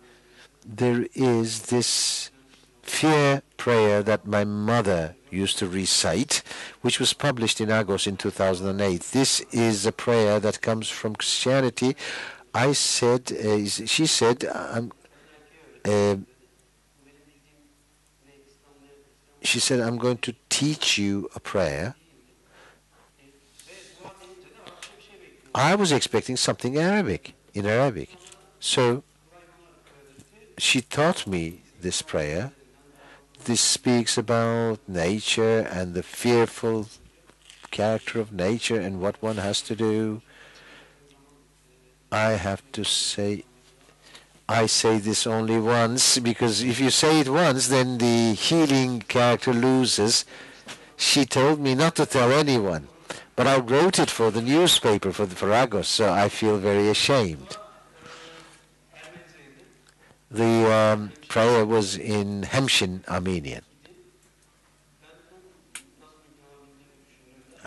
[SPEAKER 3] there is this fear prayer that my mother used to recite, which was published in Agos in 2008. This is a prayer that comes from Christianity. She said, I'm going to teach you a prayer. I was expecting something in Arabic. So she taught me this prayer. This speaks about nature and the fearful character of nature and what one has to do. I have to say, I say this only once, because if you say it once, then the healing character loses. She told me not to tell anyone, but I wrote it for the newspaper, for Agos, so I feel very ashamed. The prayer was in Hemshin, Armenian.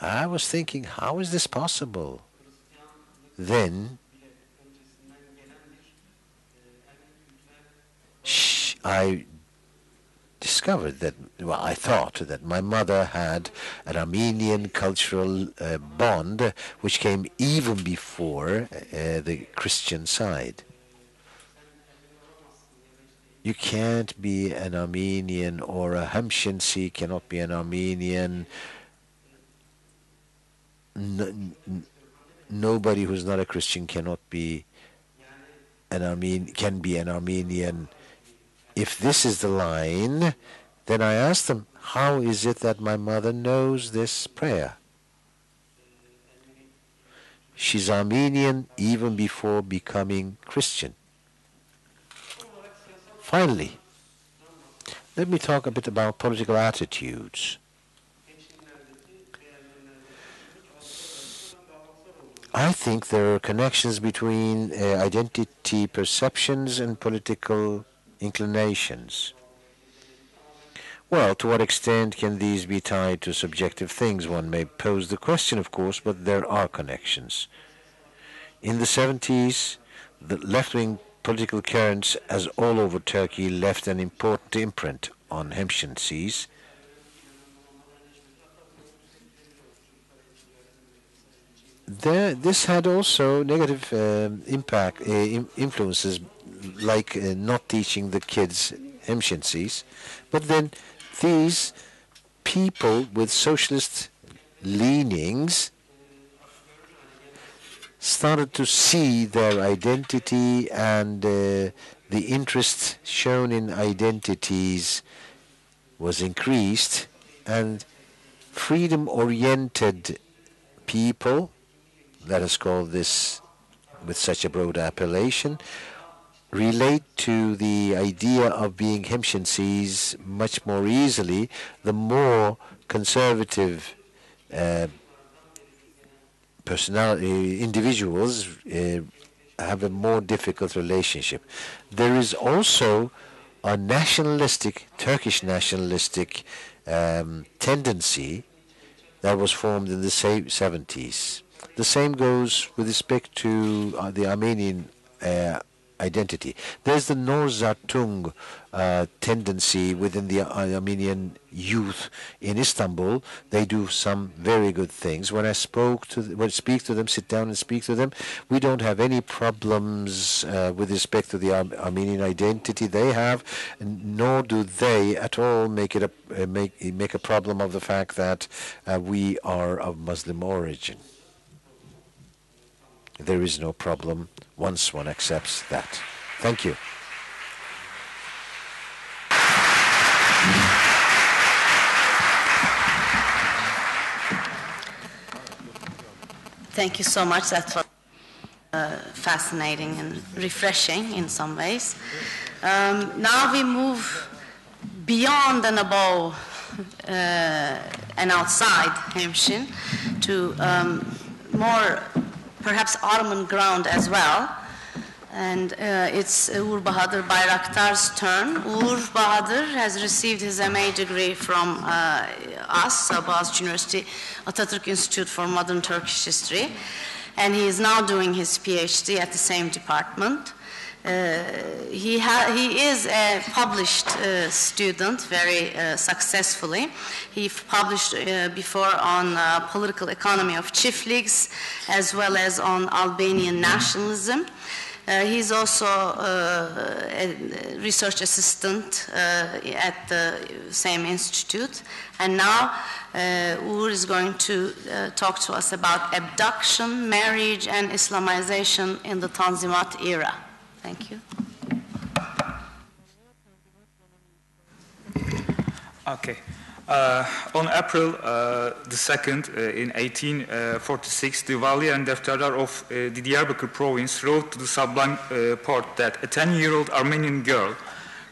[SPEAKER 3] I was thinking, how is this possible? Then I discovered that, well, I thought that my mother had an Armenian cultural bond which came even before the Christian side. You can't be an Armenian, or a Hemşinli cannot be an Armenian. Nobody who's not a Christian cannot be can be an Armenian. If this is the line, then I asked them, how is it that my mother knows this prayer? She's Armenian even before becoming Christian. Finally, let me talk a bit about political attitudes. I think there are connections between identity perceptions and political inclinations. Well, to what extent can these be tied to subjective things? One may pose the question, of course, but there are connections. In the 70s, the left-wing political currents, as all over Turkey, left an important imprint on Hemşinlis. This had also negative influences, like not teaching the kids Hemşinlis. But then these people with socialist leanings started to see their identity, and the interest shown in identities was increased, and freedom-oriented people, let us call this with such a broad appellation, relate to the idea of being Hemşinlis much more easily. The more conservative individuals have a more difficult relationship. There is also a nationalistic, Turkish nationalistic tendency that was formed in the 70s. The same goes with respect to the Armenian identity. There's the Norzatung tendency within the Armenian youth in Istanbul. They do some very good things. When I speak to them, sit down and speak to them, we don't have any problems with respect to the Armenian identity they have, nor do they at all make a problem of the fact that we are of Muslim origin. There is no problem once one accepts that. Thank you.
[SPEAKER 1] Thank you so much. That was fascinating and refreshing in some ways. Now we move beyond and above and outside Hemshin to more perhaps Ottoman ground as well. And it's Uğur Bahadır Bayraktar's turn. Uğur Bahadır has received his MA degree from us, Boğaziçi University Atatürk Institute for Modern Turkish History. And he is now doing his PhD at the same department. He is a published student very successfully. He published before on political economy of çiftliks as well as on Albanian nationalism. He's also a research assistant at the same institute. And now Uğur is going to talk to us about abduction, marriage, and Islamization in the Tanzimat era. Thank you.
[SPEAKER 7] Okay. On April the 2nd, in 1846, the Vali and Defterlar of the Diyarbakır province wrote to the Sublime Porte that a 10-year-old Armenian girl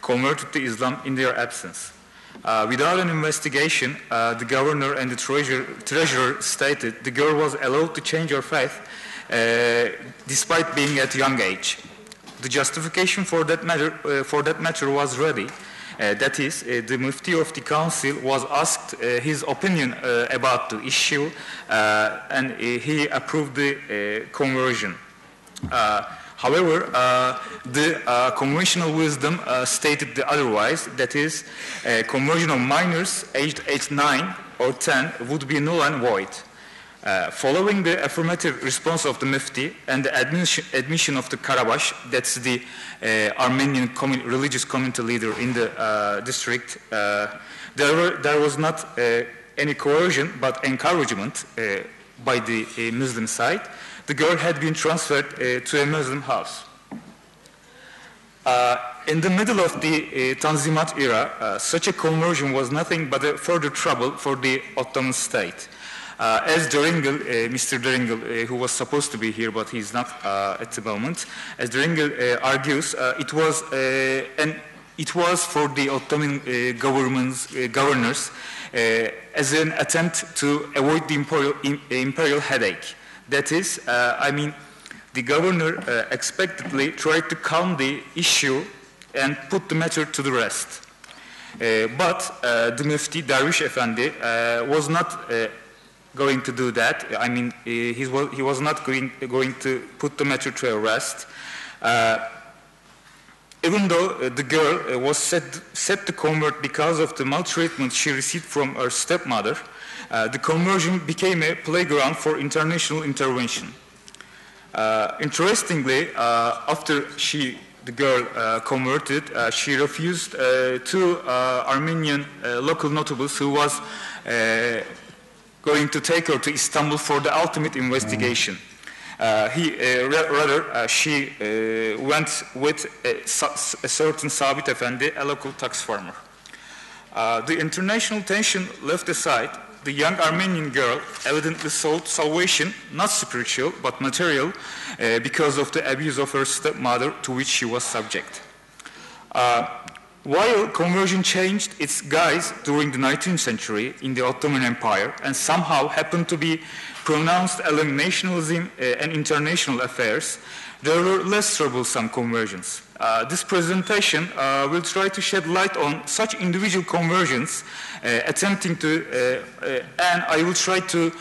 [SPEAKER 7] converted to Islam in their absence. Without an investigation, the governor and the treasurer stated the girl was allowed to change her faith despite being at a young age. The justification for that matter was ready. That is, the Mufti of the council was asked his opinion about the issue, and he approved the conversion. However, the conventional wisdom stated the otherwise. That is, conversion of minors aged 9 or 10 would be null and void. Following the affirmative response of the Mufti and the admission of the Karabash, that's the Armenian religious community leader in the district, there was not any coercion but encouragement by the Muslim side. The girl had been transferred to a Muslim house. In the middle of the Tanzimat era, such a conversion was nothing but a further trouble for the Ottoman state. As Deringil, Mr. Deringil, who was supposed to be here but he's not at the moment, as Deringil argues, it was for the Ottoman governors as an attempt to avoid the imperial headache. That is, the governor expectedly tried to calm the issue and put the matter to the rest. But the Mufti, Dervish Efendi, was not going to do that. He was not going to put the matter to a rest. Even though the girl was set to convert because of the maltreatment she received from her stepmother, the conversion became a playground for international intervention. Interestingly, after the girl converted, she refused two Armenian local notables who was going to take her to Istanbul for the ultimate investigation. She went with a certain Sabit Efendi, a local tax farmer. The international tension left aside, the young Armenian girl evidently sought salvation, not spiritual, but material, because of the abuse of her stepmother to which she was subject. While conversion changed its guise during the 19th century in the Ottoman Empire and somehow happened to be pronounced along nationalism and international affairs, there were less troublesome conversions. This presentation will try to shed light on such individual conversions, attempting to, and I will try to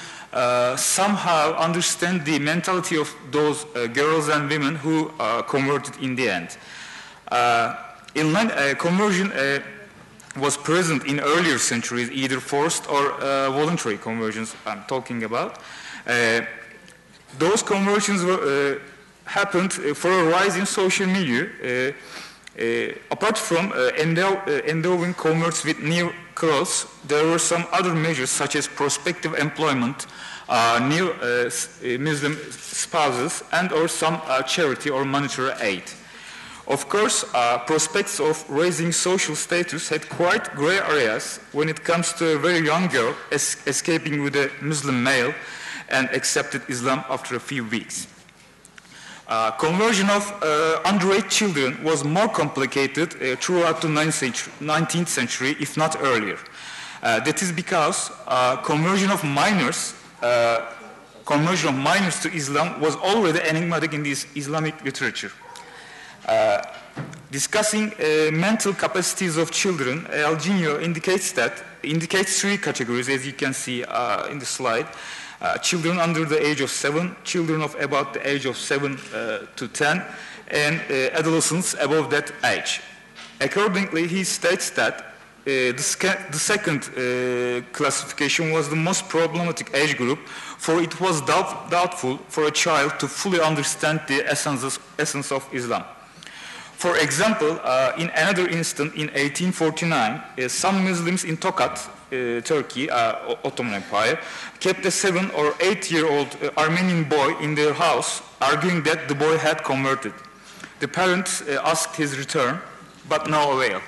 [SPEAKER 7] somehow understand the mentality of those girls and women who converted in the end. Conversion was present in earlier centuries, either forced or voluntary conversions I'm talking about. Those conversions happened for a rise in social milieu. Apart from endowing converts with new clothes, there were some other measures such as prospective employment, new Muslim spouses, and or some charity or monetary aid. Of course, prospects of raising social status had quite gray areas when it comes to a very young girl escaping with a Muslim male and accepted Islam after a few weeks. Conversion of underage children was more complicated throughout the 19th century, if not earlier. That is because conversion of minors to Islam was already enigmatic in this Islamic literature. Discussing mental capacities of children, Alginho indicates three categories, as you can see in the slide. Children under the age of 7, children of about the age of 7 to 10, and adolescents above that age. Accordingly, he states that the second classification was the most problematic age group, for it was doubtful for a child to fully understand the essence of Islam. For example, in another instance, in 1849, some Muslims in Tokat, Turkey, Ottoman Empire, kept a 7 or 8-year-old Armenian boy in their house, arguing that the boy had converted. The parents asked his return, but no avail.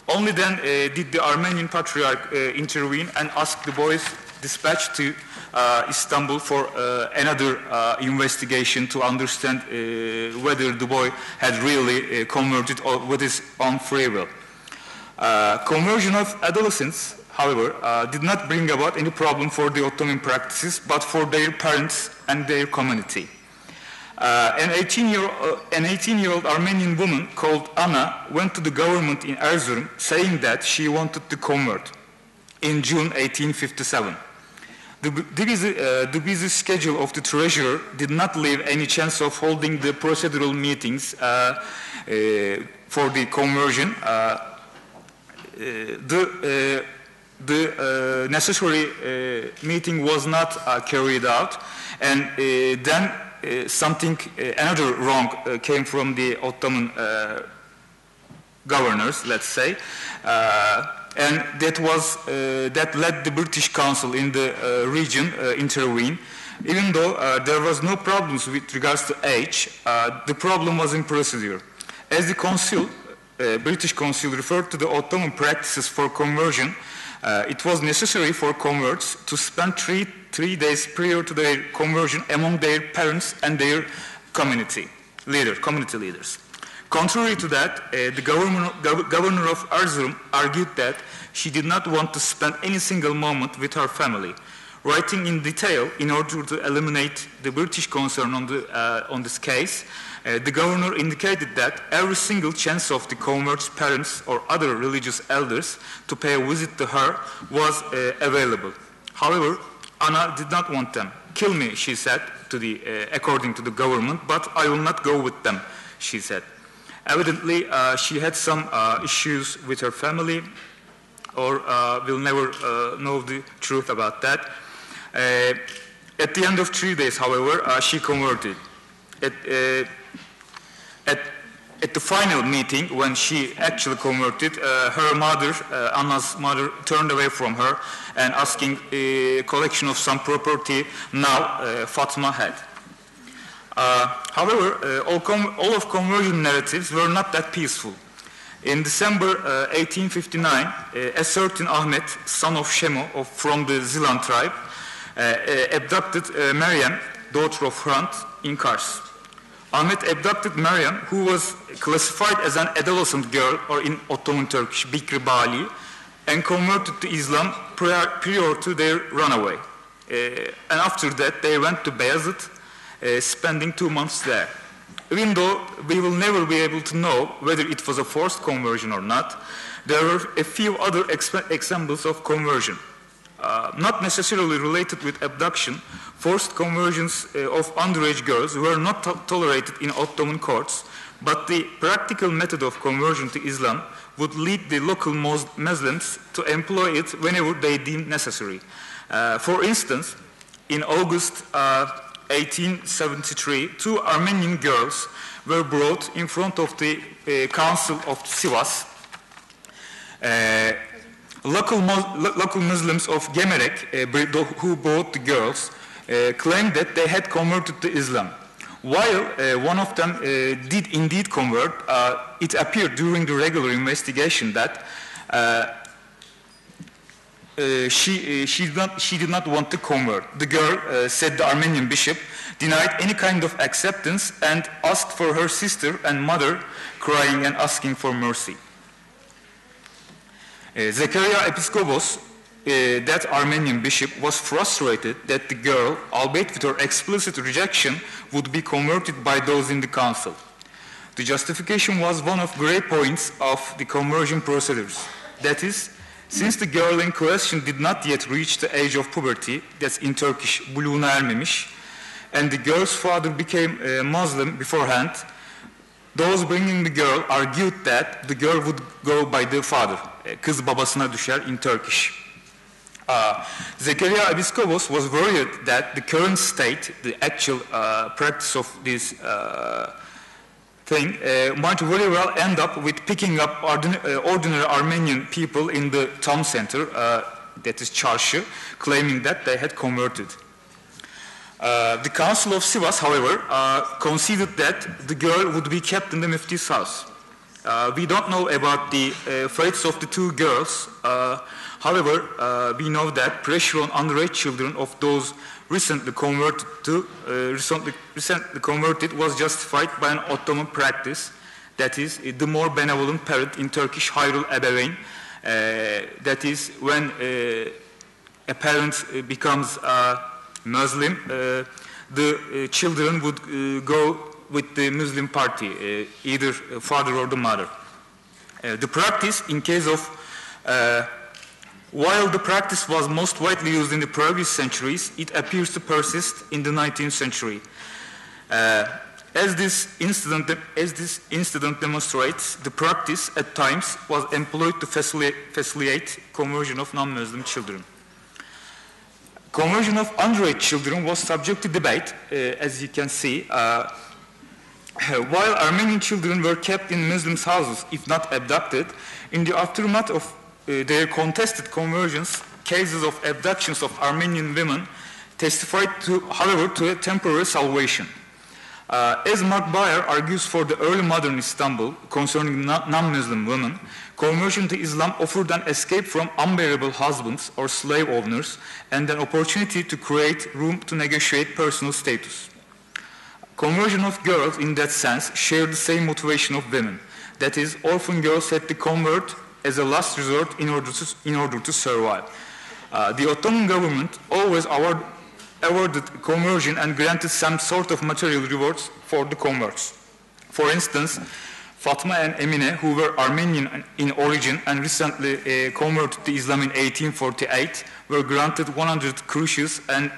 [SPEAKER 7] Only then did the Armenian patriarch intervene and ask the boy's dispatch to Istanbul for another investigation to understand whether the boy had really converted or with his own free will. Conversion of adolescents, however, did not bring about any problem for the Ottoman practices, but for their parents and their community. An 18-year-old Armenian woman called Anna went to the government in Erzurum saying that she wanted to convert in June 1857. The busy schedule of the treasurer did not leave any chance of holding the procedural meetings for the conversion. the necessary meeting was not carried out, and then another wrong came from the Ottoman governors, let's say, and that led the British Council in the region intervene. Even though there was no problems with regards to age, the problem was in procedure. As the British Council referred to the Ottoman practices for conversion, it was necessary for converts to spend three days prior to their conversion among their parents and their community leaders. Contrary to that, the governor of Erzurum argued that she did not want to spend any single moment with her family. Writing in detail in order to eliminate the British concern on this case, the governor indicated that every single chance of the convert's parents or other religious elders to pay a visit to her was available. However, Anna did not want them. "Kill me," she said, according to the government, "but I will not go with them," she said. Evidently, she had some issues with her family, or we'll never know the truth about that. At the end of 3 days, however, she converted. At the final meeting, when she actually converted, her mother, Anna's mother, turned away from her and asking a collection of some property now Fatma had. However, all of conversion narratives were not that peaceful. In December 1859, a certain Ahmet, son of Shemo from the Zilan tribe, abducted Meryem, daughter of Hrant, in Kars. Ahmet abducted Meryem, who was classified as an adolescent girl, or in Ottoman Turkish, Bikri Bali, and converted to Islam prior to their runaway. And after that, they went to Bayezid, spending 2 months there. Even though we will never be able to know whether it was a forced conversion or not, there were a few other examples of conversion. Not necessarily related with abduction, forced conversions of underage girls were not tolerated in Ottoman courts, but the practical method of conversion to Islam would lead the local Muslims to employ it whenever they deemed necessary. For instance, in August 1873, 2 Armenian girls were brought in front of the Council of Sivas. Local Muslims of Gemerek, who brought the girls, claimed that they had converted to Islam. While one of them did indeed convert, it appeared during the regular investigation that she did not want to convert. The girl, said the Armenian bishop, denied any kind of acceptance and asked for her sister and mother, crying and asking for mercy. Zekaria Episkopos, that Armenian bishop, was frustrated that the girl, albeit with her explicit rejection, would be converted by those in the council. The justification was one of great points of the conversion procedures. That is, since the girl in question did not yet reach the age of puberty, that's in Turkish, buluğuna ermemiş, and the girl's father became a Muslim beforehand, those bringing the girl argued that the girl would go by the father. Kız babasına düşer in Turkish. Zekaria Episkopos was worried that the current state, the actual practice of this thing, might very well end up with picking up ordinary Armenian people in the town center, that is Çarşı, claiming that they had converted. The Council of Sivas, however, conceded that the girl would be kept in the Mufti's house. We don't know about the fates of the 2 girls. However, we know that pressure on underage children of those recently converted was justified by an Ottoman practice. That is, the more benevolent parent in Turkish, hayrul ebeveyn. That is, when a parent becomes Muslim, the children would go with the Muslim party, either father or the mother. The practice, in case of, while the practice was most widely used in the previous centuries, it appears to persist in the 19th century. As this incident demonstrates, the practice at times was employed to facilitate conversion of non-Muslim children. Conversion of underage children was subject to debate, as you can see. While Armenian children were kept in Muslim houses, if not abducted, in the aftermath of their contested conversions, cases of abductions of Armenian women testified, however, to a temporary salvation. As Mark Bayer argues for the early modern Istanbul concerning non-Muslim women, conversion to Islam offered an escape from unbearable husbands or slave owners and an opportunity to create room to negotiate personal status. Conversion of girls in that sense shared the same motivation of women. That is, orphan girls had to convert as a last resort in order to survive. The Ottoman government always awarded conversion and granted some sort of material rewards for the converts. For instance, Fatma and Emine, who were Armenian in origin and recently converted to Islam in 1848, were granted 100 krushes and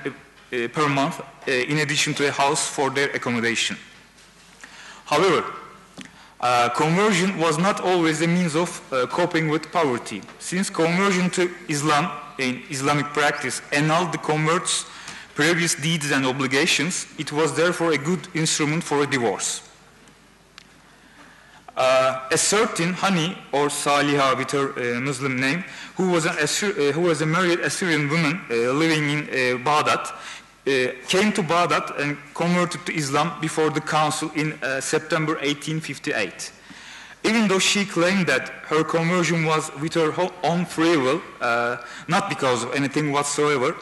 [SPEAKER 7] per month, in addition to a house for their accommodation. However, conversion was not always a means of coping with poverty. Since conversion to Islam in Islamic practice annulled the converts' previous deeds and obligations, it was therefore a good instrument for a divorce. A certain Hani, or Saliha with her Muslim name, who was a married Assyrian woman living in Baghdad, came to Baghdad and converted to Islam before the council in September 1858. Even though she claimed that her conversion was with her own free will, not because of anything whatsoever,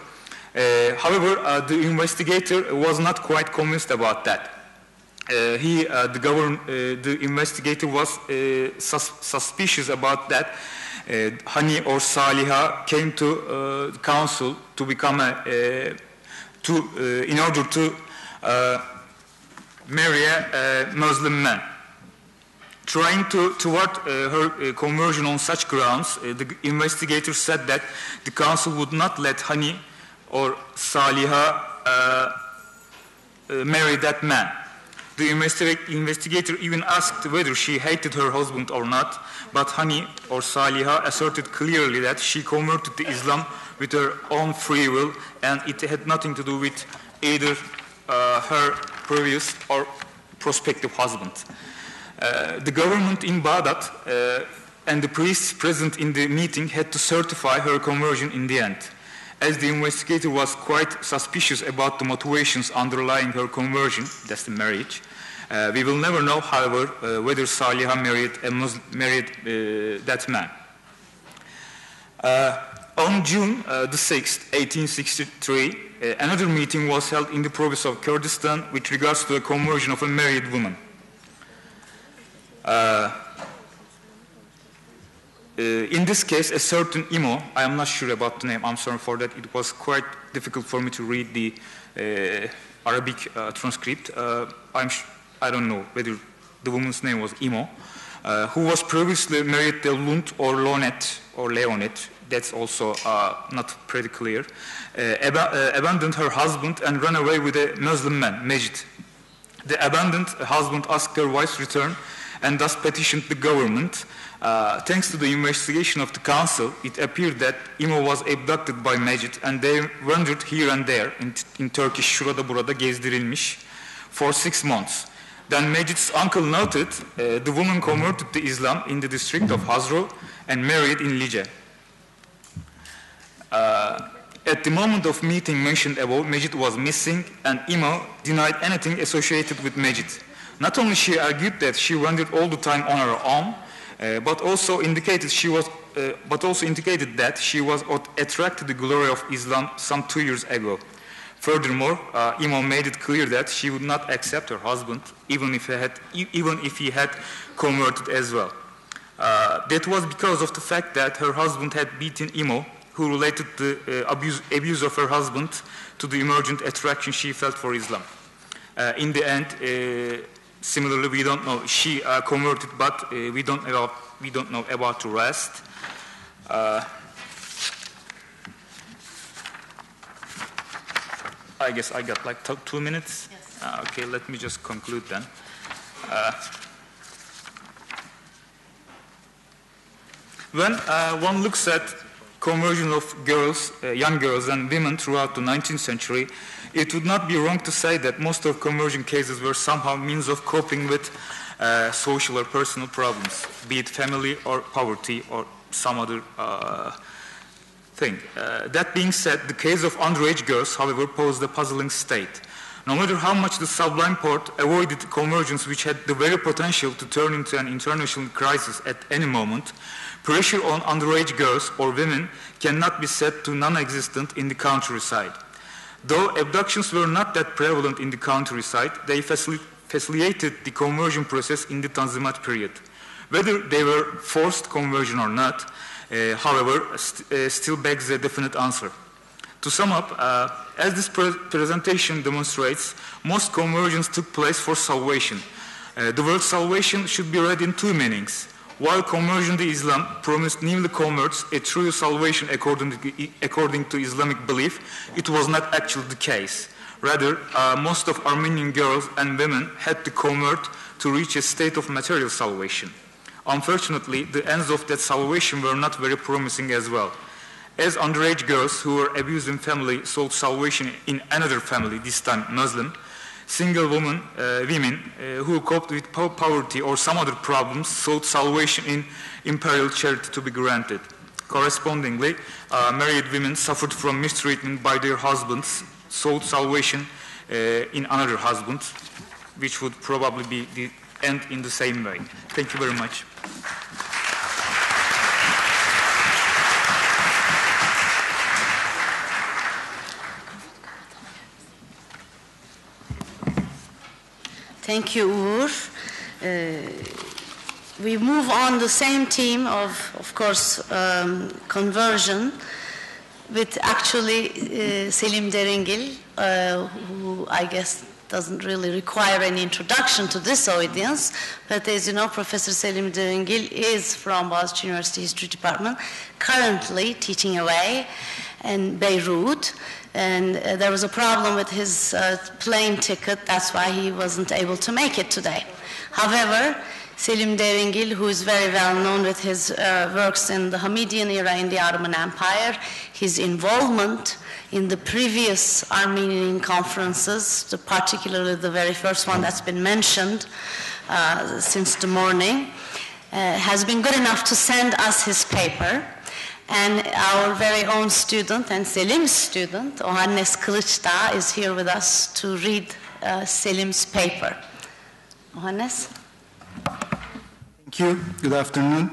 [SPEAKER 7] however, the investigator was not quite convinced about that. The investigator was suspicious about that. Hani or Saliha came to the council to become in order to marry a Muslim man. Trying to thwart her conversion on such grounds, the investigator said that the council would not let Hani or Saliha marry that man. The investigator even asked whether she hated her husband or not, but Hani or Saliha asserted clearly that she converted to Islam with her own free will, and it had nothing to do with either her previous or prospective husband. The government in Baghdad and the priests present in the meeting had to certify her conversion in the end. As the investigator was quite suspicious about the motivations underlying her conversion, that's the marriage, we will never know, however, whether Saliha married that man. On June the 6th, 1863, another meeting was held in the province of Kurdistan with regards to the conversion of a married woman. In this case, a certain Imo, I am not sure about the name, I'm sorry for that, it was quite difficult for me to read the Arabic transcript. I don't know whether the woman's name was Imo, who was previously married to Lund or Lonet or Leonet, that's also not pretty clear, abandoned her husband and ran away with a Muslim man, Mejid. The abandoned husband asked her wife's return and thus petitioned the government. Thanks to the investigation of the council, it appeared that Imo was abducted by Mejid and they wandered here and there, in Turkish şurada burada gezdirilmiş, for 6 months. Then Mejid's uncle noted the woman converted to Islam in the district of Hazro and married in Lice. At the moment of meeting mentioned above, Mejid was missing and Imo denied anything associated with Mejid. Not only she argued that she wandered all the time on her own, but also indicated that she was attracted to the glory of Islam some 2 years ago. Furthermore, Imo made it clear that she would not accept her husband, even if he had converted as well. That was because of the fact that her husband had beaten Imo, who related the abuse of her husband to the emergent attraction she felt for Islam. In the end, similarly, we don't know, she converted, but we don't know about the rest. I guess I got like 2 minutes.
[SPEAKER 1] Yes.
[SPEAKER 7] Okay, let me just conclude then. When one looks at conversion of girls, young girls and women throughout the 19th century, it would not be wrong to say that most of conversion cases were somehow means of coping with social or personal problems, be it family or poverty or some other thing. That being said, the case of underage girls, however, posed a puzzling state. No matter how much the Sublime Porte avoided conversions which had the very potential to turn into an international crisis at any moment, pressure on underage girls or women cannot be said to non-existent in the countryside. Though abductions were not that prevalent in the countryside, they facilitated the conversion process in the Tanzimat period. Whether they were forced conversion or not, however, still begs a definite answer. To sum up, as this presentation demonstrates, most conversions took place for salvation. The word salvation should be read in two meanings. While conversion to Islam promised newly converts a true salvation according to Islamic belief, it was not actually the case. Rather, most of Armenian girls and women had to convert to reach a state of material salvation. Unfortunately, the ends of that salvation were not very promising as well. As underage girls who were abused in family sought salvation in another family, this time Muslim, single women who coped with poverty or some other problems sought salvation in imperial charity to be granted. Correspondingly, married women suffered from mistreatment by their husbands, sought salvation in another husband, which would probably be the end in the same way. Thank you very much.
[SPEAKER 1] Thank you, Uğur. We move on the same theme of course, conversion with actually Selim Deringil, who I guess doesn't really require any introduction to this audience, but as you know, Professor Selim Deringil is from Boğaziçi University History Department, currently teaching away in Beirut. And there was a problem with his plane ticket, that's why he wasn't able to make it today. However, Selim Deringil, who is very well known with his works in the Hamidian era in the Ottoman Empire, his involvement in the previous Armenian conferences, particularly the very first one that's been mentioned since the morning, has been good enough to send us his paper. And our very own student and Selim's student, Ohannes Kılıçdağ, is here with us to read Selim's paper. Ohannes?
[SPEAKER 8] Thank you. Good afternoon.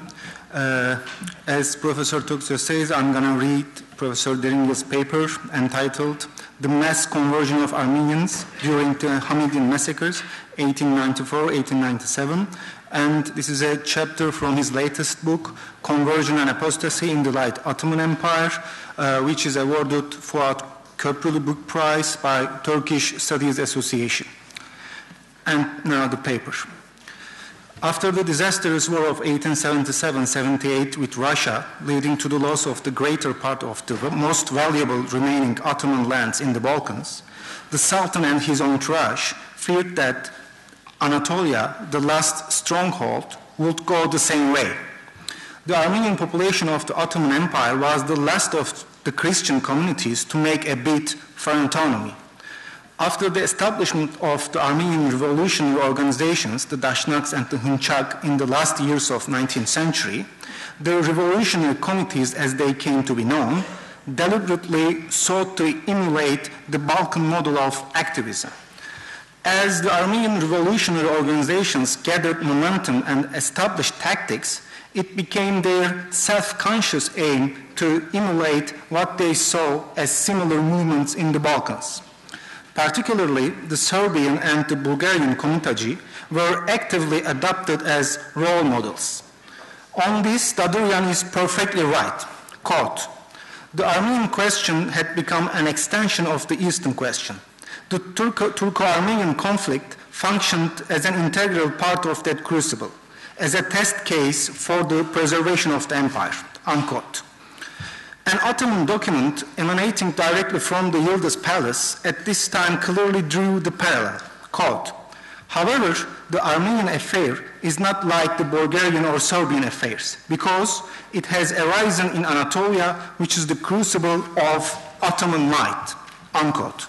[SPEAKER 8] As Professor Toksöz says, I'm going to read Professor Deringil's paper entitled The Mass Conversion of Armenians During the Hamidian Massacres, 1894-1897. And this is a chapter from his latest book, Conversion and Apostasy in the Late Ottoman Empire, which is awarded Fuat Köprülü Book Prize by Turkish Studies Association. And now the paper. After the disastrous war of 1877-78 with Russia, leading to the loss of the greater part of the most valuable remaining Ottoman lands in the Balkans, the Sultan and his entourage feared that Anatolia, the last stronghold, would go the same way. The Armenian population of the Ottoman Empire was the last of the Christian communities to make a bid for autonomy. After the establishment of the Armenian revolutionary organizations, the Dashnaks and the Hunchak, in the last years of the 19th century, the revolutionary committees, as they came to be known, deliberately sought to emulate the Balkan model of activism. As the Armenian revolutionary organizations gathered momentum and established tactics, it became their self-conscious aim to emulate what they saw as similar movements in the Balkans. Particularly, the Serbian and the Bulgarian Komitagi were actively adopted as role models. On this, Dadurian is perfectly right. Quote, "The Armenian question had become an extension of the Eastern question. The Turco-Armenian conflict functioned as an integral part of that crucible, as a test case for the preservation of the empire," unquote. An Ottoman document emanating directly from the Yıldız Palace at this time clearly drew the parallel. Quote, however, the Armenian affair is not like the Bulgarian or Serbian affairs because it has arisen in Anatolia, which is the crucible of Ottoman might, unquote.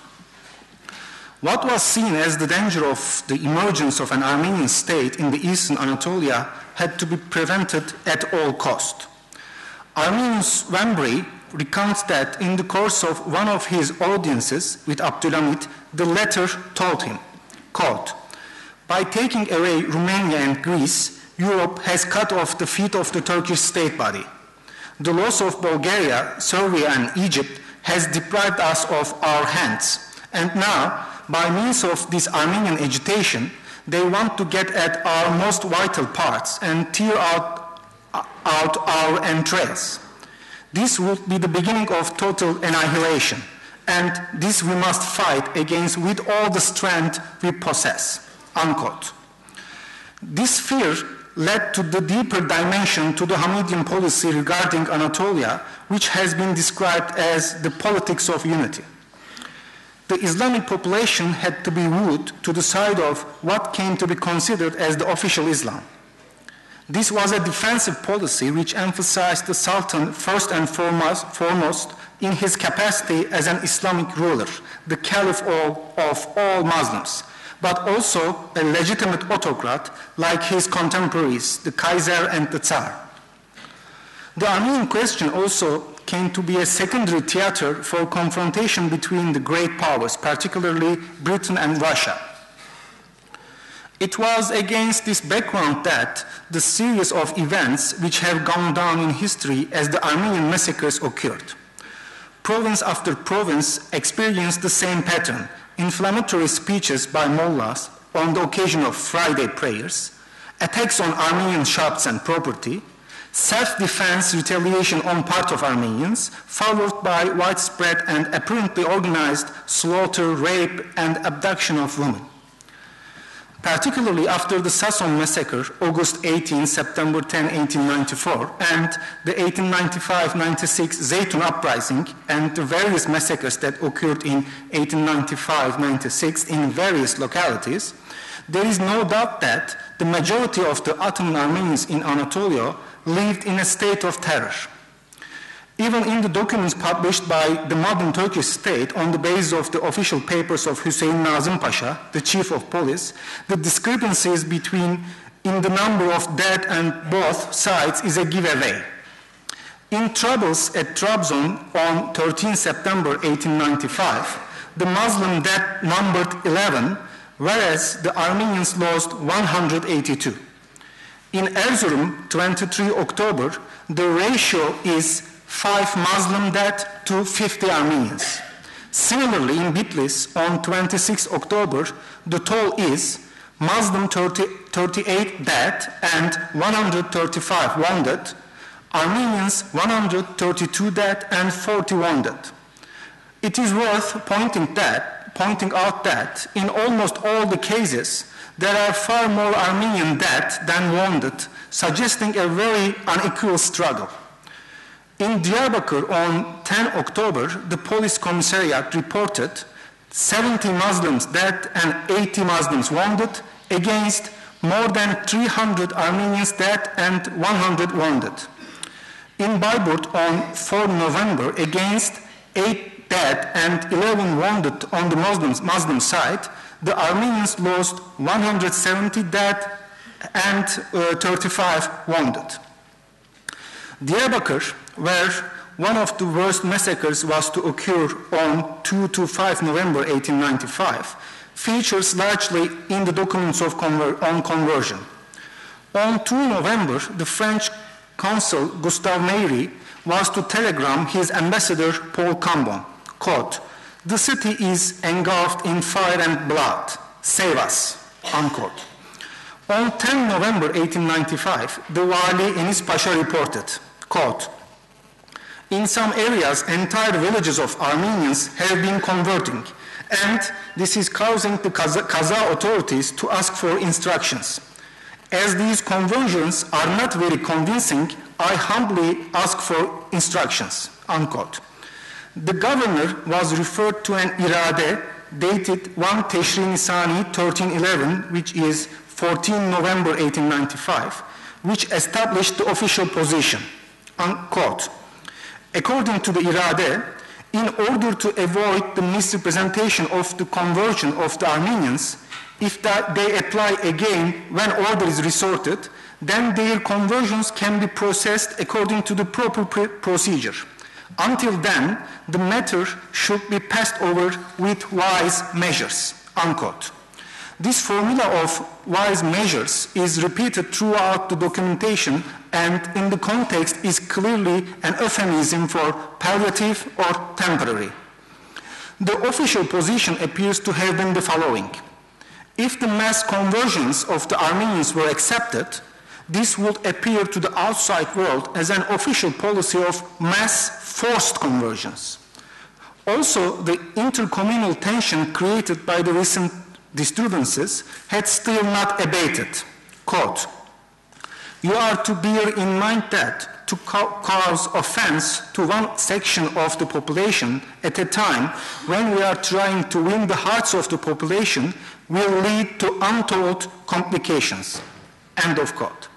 [SPEAKER 8] What was seen as the danger of the emergence of an Armenian state in the eastern Anatolia had to be prevented at all cost. Arminius Vambry recounts that in the course of one of his audiences with Abdülhamit, the latter told him, quote, by taking away Romania and Greece, Europe has cut off the feet of the Turkish state body. The loss of Bulgaria, Serbia, and Egypt has deprived us of our hands. And now, by means of this Armenian agitation, they want to get at our most vital parts and tear out our entrails. This would be the beginning of total annihilation, and this we must fight against with all the strength we possess, unquote. This fear led to the deeper dimension to the Hamidian policy regarding Anatolia, which has been described as the politics of unity. The Islamic population had to be wooed to the side of what came to be considered as the official Islam. This was a defensive policy which emphasized the Sultan first and foremost in his capacity as an Islamic ruler, the Caliph of all Muslims, but also a legitimate autocrat like his contemporaries, the Kaiser and the Tsar. The Armenian question also came to be a secondary theater for confrontation between the great powers, particularly Britain and Russia. It was against this background that the series of events which have gone down in history as the Armenian massacres occurred. Province after province experienced the same pattern: inflammatory speeches by mullahs on the occasion of Friday prayers, attacks on Armenian shops and property, self-defense retaliation on part of Armenians, followed by widespread and apparently organized slaughter, rape, and abduction of women. Particularly after the Sasson massacre, August 18, September 10, 1894, and the 1895-96 Zeytun uprising, and the various massacres that occurred in 1895-96 in various localities, there is no doubt that the majority of the Ottoman Armenians in Anatolia lived in a state of terror. Even in the documents published by the modern Turkish state on the basis of the official papers of Hüseyin Nazım Pasha, the chief of police, the discrepancies in the number of dead and both sides is a giveaway. In troubles at Trabzon on 13 September 1895, the Muslim dead numbered 11, whereas the Armenians lost 182. In Erzurum, 23 October, the ratio is 5 Muslim dead to 50 Armenians. Similarly, in Bitlis, on 26 October, the toll is Muslim 38 dead and 135 wounded, Armenians 132 dead and 40 wounded. It is worth pointing out that in almost all the cases, there are far more Armenian dead than wounded, suggesting a very unequal struggle. In Diyarbakir on 10 October, the police commissariat reported 70 Muslims dead and 80 Muslims wounded against more than 300 Armenians dead and 100 wounded. In Bayburt on 4 November, against 8 dead and 11 wounded on the Muslim side, the Armenians lost 170 dead and 35 wounded. Diyarbakir, where one of the worst massacres was to occur on 2 to 5 November 1895, features largely in the documents on conversion. On 2 November, the French consul Gustave Mairy was to telegram his ambassador Paul Cambon, quote, "The city is engulfed in fire and blood. Save us," unquote. On 10 November 1895, the Wali Enis Pasha reported, quote, "In some areas, entire villages of Armenians have been converting, and this is causing the Kaza authorities to ask for instructions. As these conversions are not very convincing, I humbly ask for instructions," unquote. The governor was referred to an irade, dated 1 Teshri Nisani 1311, which is 14 November 1895, which established the official position, unquote. According to the Irade, in order to avoid the misrepresentation of the conversion of the Armenians, if they apply again when order is resorted, then their conversions can be processed according to the proper procedure. Until then, the matter should be passed over with wise measures, unquote. This formula of wise measures is repeated throughout the documentation and in the context is clearly an euphemism for palliative or temporary. The official position appears to have been the following. If the mass conversions of the Armenians were accepted, this would appear to the outside world as an official policy of mass forced conversions. Also, the intercommunal tension created by the recent disturbances had still not abated. Quote, "You are to bear in mind that to cause offense to one section of the population at a time when we are trying to win the hearts of the population will lead to untold complications." End of quote.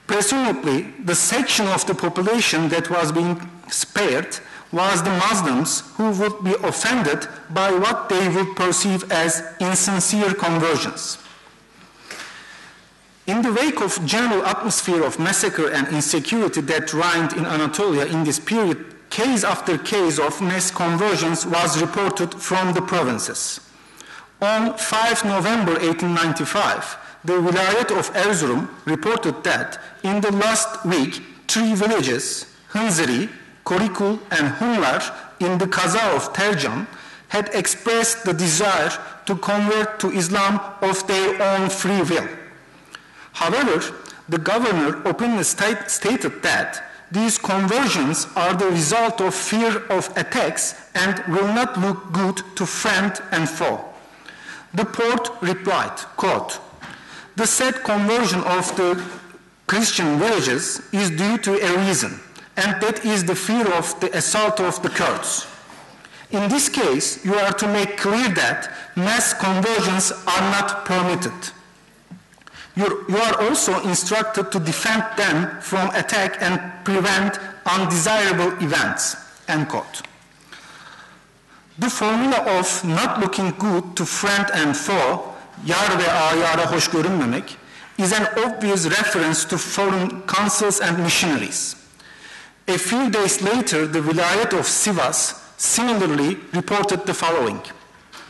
[SPEAKER 8] Presumably, the section of the population that was being spared was the Muslims who would be offended by what they would perceive as insincere conversions. In the wake of general atmosphere of massacre and insecurity that reigned in Anatolia in this period, case after case of mass conversions was reported from the provinces. On 5 November 1895, the Vilayet of Erzurum reported that in the last week, 3 villages, Hınziri, Korikul, and Hunlar in the Kaza of Tercan had expressed the desire to convert to Islam of their own free will. However, the governor openly stated that these conversions are the result of fear of attacks and will not look good to friend and foe. The Porte replied, quote, "The said conversion of the Christian villages is due to a reason, and that is the fear of the assault of the Kurds. In this case, you are to make clear that mass conversions are not permitted. You are also instructed to defend them from attack and prevent undesirable events." End quote. The formula of not looking good to friend and foe, yar ve ayara hoş görünmemek, is an obvious reference to foreign consuls and missionaries. A few days later, the Vilayet of Sivas similarly reported the following,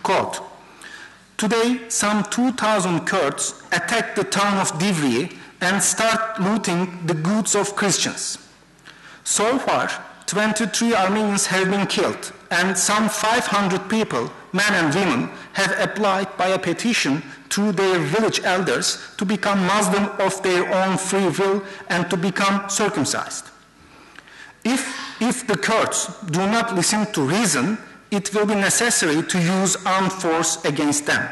[SPEAKER 8] quote, "Today, some 2,000 Kurds attacked the town of Divriği and start looting the goods of Christians. So far, 23 Armenians have been killed, and some 500 people, men and women, have applied by a petition through their village elders to become Muslim of their own free will and to become circumcised. If the Kurds do not listen to reason, it will be necessary to use armed force against them.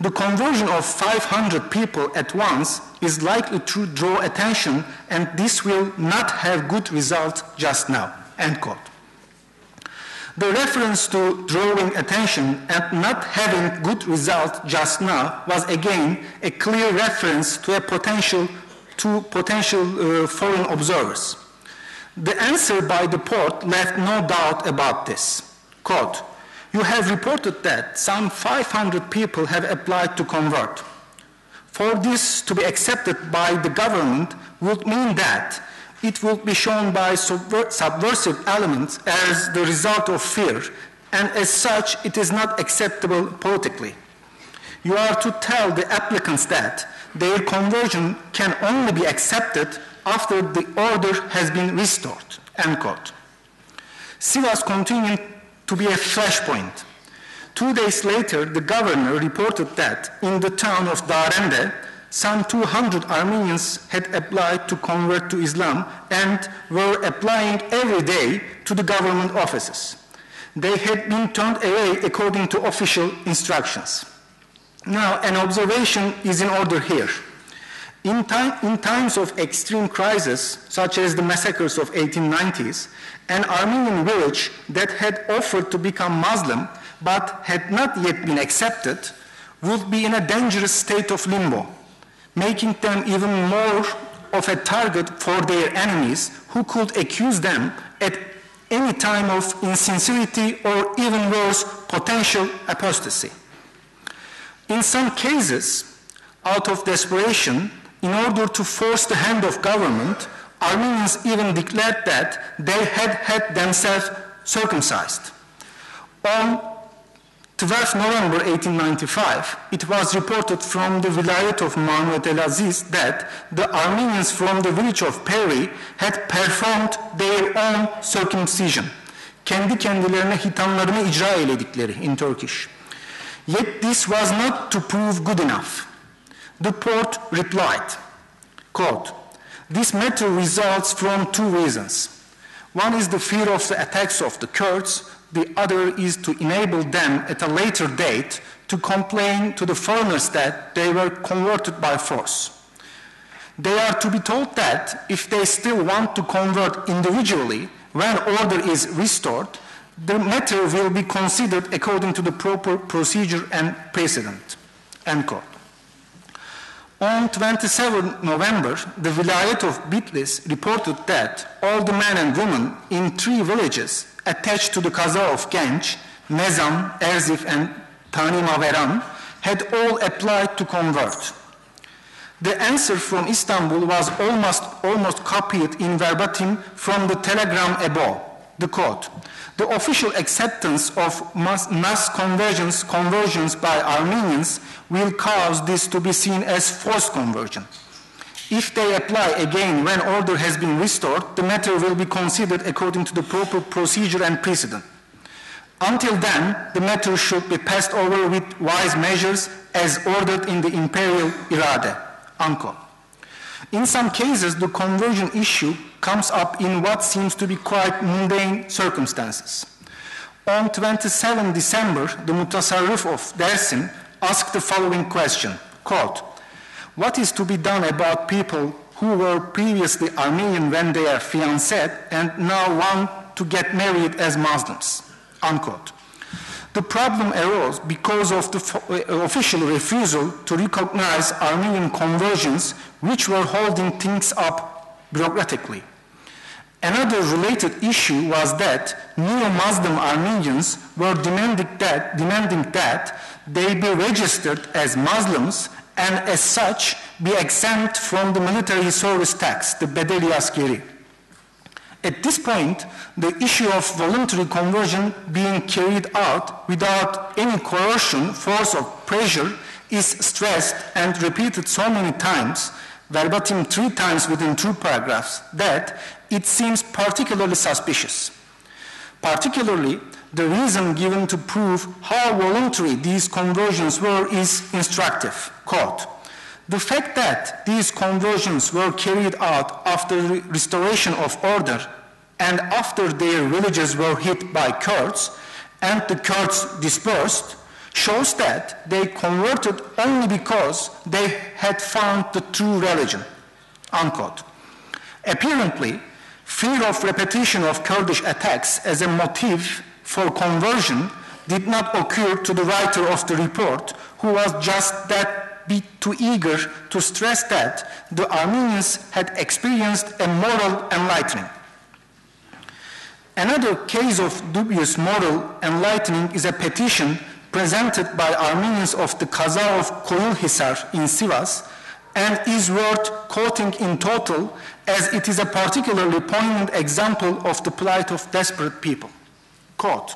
[SPEAKER 8] The conversion of 500 people at once is likely to draw attention, and this will not have good result just now." End quote. The reference to drawing attention and not having good result just now was again a clear reference to potential foreign observers. The answer by the Porte left no doubt about this. Quote, "You have reported that some 500 people have applied to convert. For this to be accepted by the government would mean that it would be shown by subversive elements as the result of fear, and as such it is not acceptable politically. You are to tell the applicants that their conversion can only be accepted after the order has been restored." End quote. Sivas continued to be a flashpoint. 2 days later, the governor reported that in the town of Darende, some 200 Armenians had applied to convert to Islam and were applying every day to the government offices. They had been turned away according to official instructions. Now, an observation is in order here. In times of extreme crisis, such as the massacres of 1890s, an Armenian village that had offered to become Muslim but had not yet been accepted, would be in a dangerous state of limbo, making them even more of a target for their enemies who could accuse them at any time of insincerity or even worse, potential apostasy. In some cases, out of desperation, in order to force the hand of government, Armenians even declared that they had themselves circumcised. On 12 November 1895, it was reported from the Vilayet of Mahmud el-Aziz that the Armenians from the village of Peri had performed their own circumcision. Kendi kendilerine hitamlarını icra eyledikleri in Turkish. Yet this was not to prove good enough. The Porte replied, quote, "This matter results from two reasons. One is the fear of the attacks of the Kurds. The other is to enable them at a later date to complain to the foreigners that they were converted by force. They are to be told that if they still want to convert individually, when order is restored, the matter will be considered according to the proper procedure and precedent." End quote. On 27 November, the Vilayet of Bitlis reported that all the men and women in 3 villages attached to the Kaza of Genç, Mezan, Erzif, and Tanimaveran had all applied to convert. The answer from Istanbul was almost copied in verbatim from the telegram above. The quote, "The official acceptance of mass conversions by Armenians will cause this to be seen as forced conversion. If they apply again when order has been restored, the matter will be considered according to the proper procedure and precedent. Until then, the matter should be passed over with wise measures as ordered in the imperial irade." Unquote. In some cases, the conversion issue comes up in what seems to be quite mundane circumstances. On 27 December, the Mutasarrif of Dersim asked the following question, quote, "What is to be done about people who were previously Armenian when they are fiancé and now want to get married as Muslims?" Unquote. The problem arose because of the official refusal to recognize Armenian conversions, which were holding things up bureaucratically. Another related issue was that neo-Muslim Armenians were demanding that they be registered as Muslims and as such be exempt from the military service tax, the bedeli askeri. At this point, the issue of voluntary conversion being carried out without any coercion, force, or pressure is stressed and repeated so many times, verbatim 3 times within 2 paragraphs, that it seems particularly suspicious. Particularly, the reason given to prove how voluntary these conversions were is instructive. Quote, "The fact that these conversions were carried out after the restoration of order and after their villages were hit by Kurds and the Kurds dispersed shows that they converted only because they had found the true religion." Unquote. Apparently, fear of repetition of Kurdish attacks as a motive for conversion did not occur to the writer of the report, who was just that bit too eager to stress that the Armenians had experienced a moral enlightening. Another case of dubious moral enlightening is a petition presented by Armenians of the Kaza of Koyulhisar in Sivas, and is worth quoting in total, as it is a particularly poignant example of the plight of desperate people. Quote,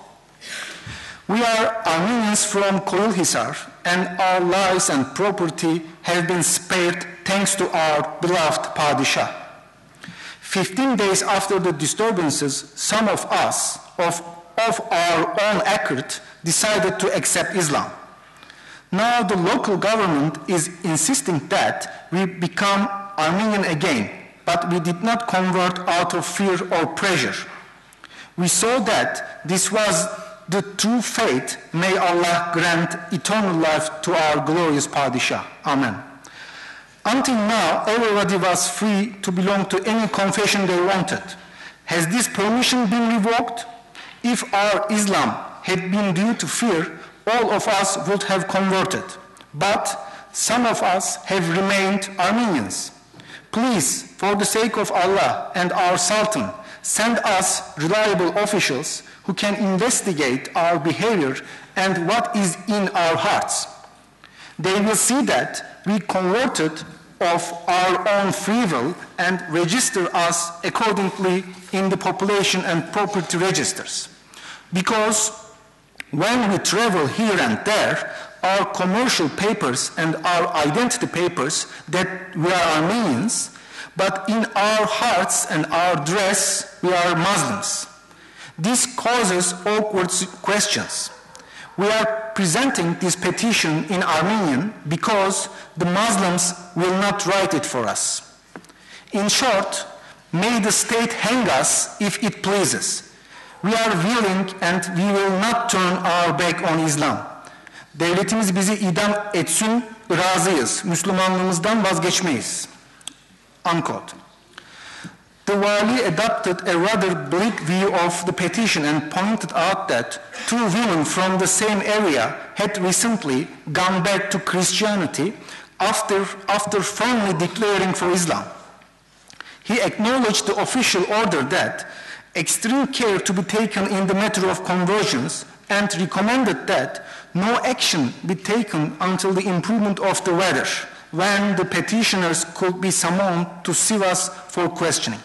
[SPEAKER 8] "We are Armenians from Koyulhisar, and our lives and property have been spared thanks to our beloved Padişah. 15 days after the disturbances, some of us, of our own accord, decided to accept Islam. Now the local government is insisting that we become Armenian again, but we did not convert out of fear or pressure. We saw that this was the true faith. May Allah grant eternal life to our glorious Padişah. Amen. Until now, everybody was free to belong to any confession they wanted. Has this permission been revoked? If our Islam had been due to fear, all of us would have converted. But some of us have remained Armenians. Please, for the sake of Allah and our Sultan, send us reliable officials who can investigate our behavior and what is in our hearts. They will see that we converted of our own free will and register us accordingly in the population and property registers. Because when we travel here and there, our commercial papers and our identity papers that we are Armenians, but in our hearts and our dress we are Muslims. This causes awkward questions. We are presenting this petition in Armenian because the Muslims will not write it for us. In short, may the state hang us if it pleases. We are willing and we will not turn our back on Islam. Devletimiz bizi idam etsin, razıyız. Müslümanlığımızdan vazgeçmeyiz. Unquote. The wali adopted a rather bleak view of the petition and pointed out that two women from the same area had recently gone back to Christianity after firmly declaring for Islam. He acknowledged the official order that extreme care to be taken in the matter of conversions and recommended that no action be taken until the improvement of the weather, when the petitioners could be summoned to Sivas for questioning.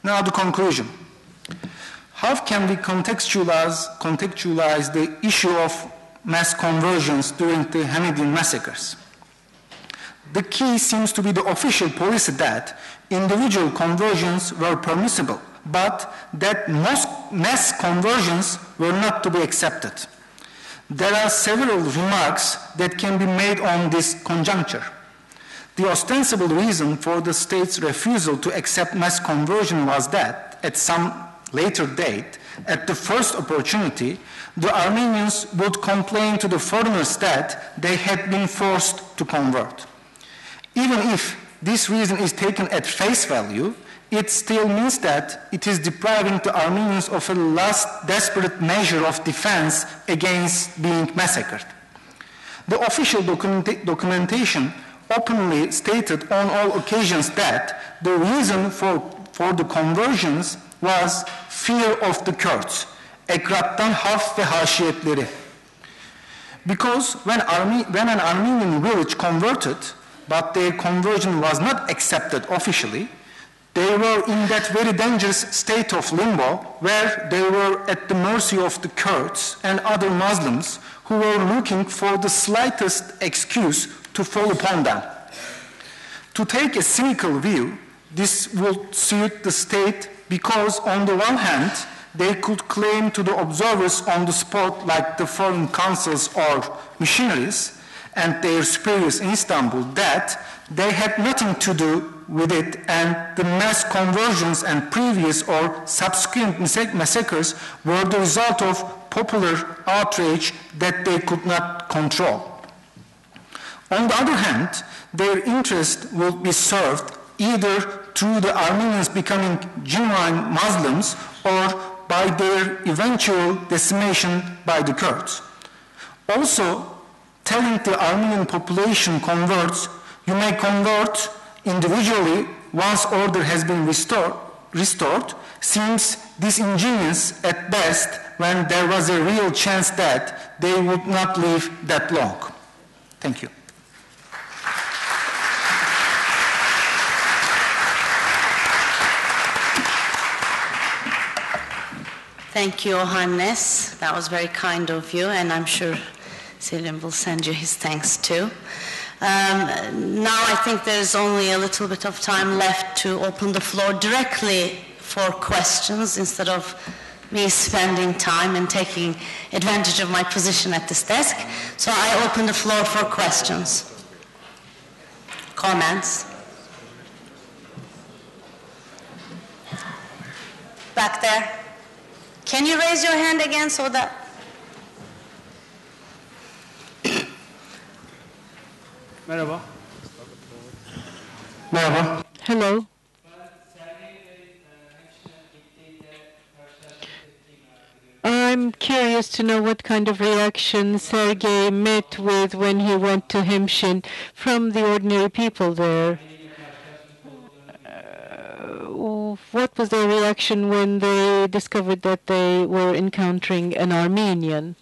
[SPEAKER 8] Now the conclusion. How can we contextualize the issue of mass conversions during the Hamidian massacres? The key seems to be the official policy that individual conversions were permissible, but that mass conversions were not to be accepted. There are several remarks that can be made on this conjuncture. The ostensible reason for the state's refusal to accept mass conversion was that, at some later date, at the first opportunity, the Armenians would complain to the foreigners that they had been forced to convert. Even if this reason is taken at face value, it still means that it is depriving the Armenians of a last desperate measure of defense against being massacred. The official documentation openly stated on all occasions that the reason for the conversions was fear of the Kurds, ekrattan haf ve haşiyetleri. Because when an Armenian village converted, but their conversion was not accepted officially, they were in that very dangerous state of limbo where they were at the mercy of the Kurds and other Muslims who were looking for the slightest excuse to fall upon them. To take a cynical view, this would suit the state because on the one hand, they could claim to the observers on the spot, like the foreign consuls or missionaries and their superiors in Istanbul, that they had nothing to do with it, and the mass conversions and previous or subsequent massacres were the result of popular outrage that they could not control. On the other hand, their interest would be served either through the Armenians becoming genuine Muslims or by their eventual decimation by the Kurds. Also, telling the Armenian population converts, you may convert individually once order has been restored, seems disingenuous at best when there was a real chance that they would not live that long. Thank you.
[SPEAKER 1] Thank you, Johannes. That was very kind of you, and I'm sure Selim will send you his thanks too. Now I think there's only a little bit of time left to open the floor directly for questions instead of me spending time and taking advantage of my position at this desk. So I open the floor for questions, comments. Back there. Can you raise your hand again so that...
[SPEAKER 9] Merhaba.
[SPEAKER 8] Merhaba.
[SPEAKER 6] Hello. I'm curious curious to know what kind of reaction Sergey met with when he went to Hemshin from the ordinary people there. What was their reaction when they discovered that they were encountering an Armenian?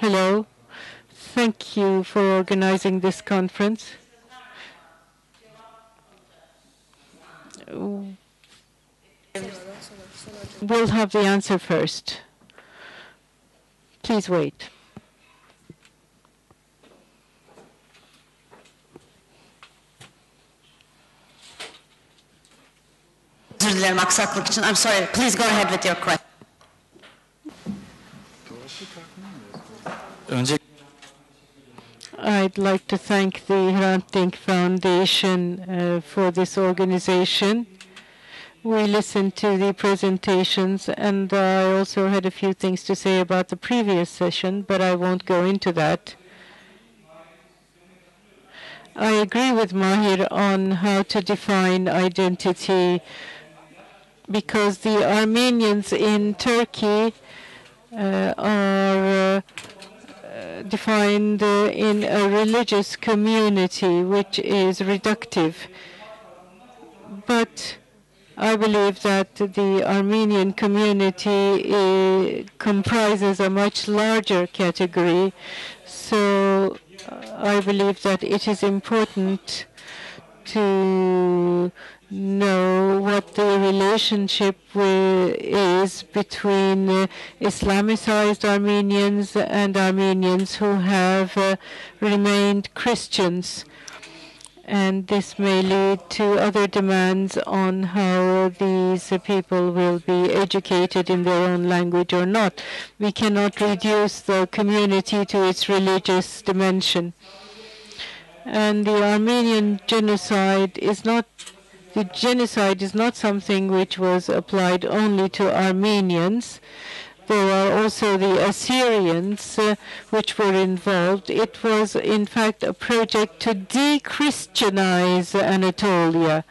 [SPEAKER 6] Hello. Thank you for organizing this conference. We'll have the answer first. Please wait.
[SPEAKER 1] I'm sorry. Please go ahead with your question.
[SPEAKER 6] I'd like to thank the Hrant Dink Foundation for this organization. We listened to the presentations, and I also had a few things to say about the previous session, but I won't go into that. I agree with Mahir on how to define identity, because the Armenians in Turkey are defined in a religious community, which is reductive. But I believe that the Armenian community comprises a much larger category. So I believe that it is important to know what the relationship is between Islamized Armenians and Armenians who have remained Christians. And this may lead to other demands on how these people will be educated in their own language or not. We cannot reduce the community to its religious dimension. And the Armenian genocide is not something which was applied only to Armenians. There are also the Assyrians which were involved. It was, in fact, a project to de-Christianize Anatolia.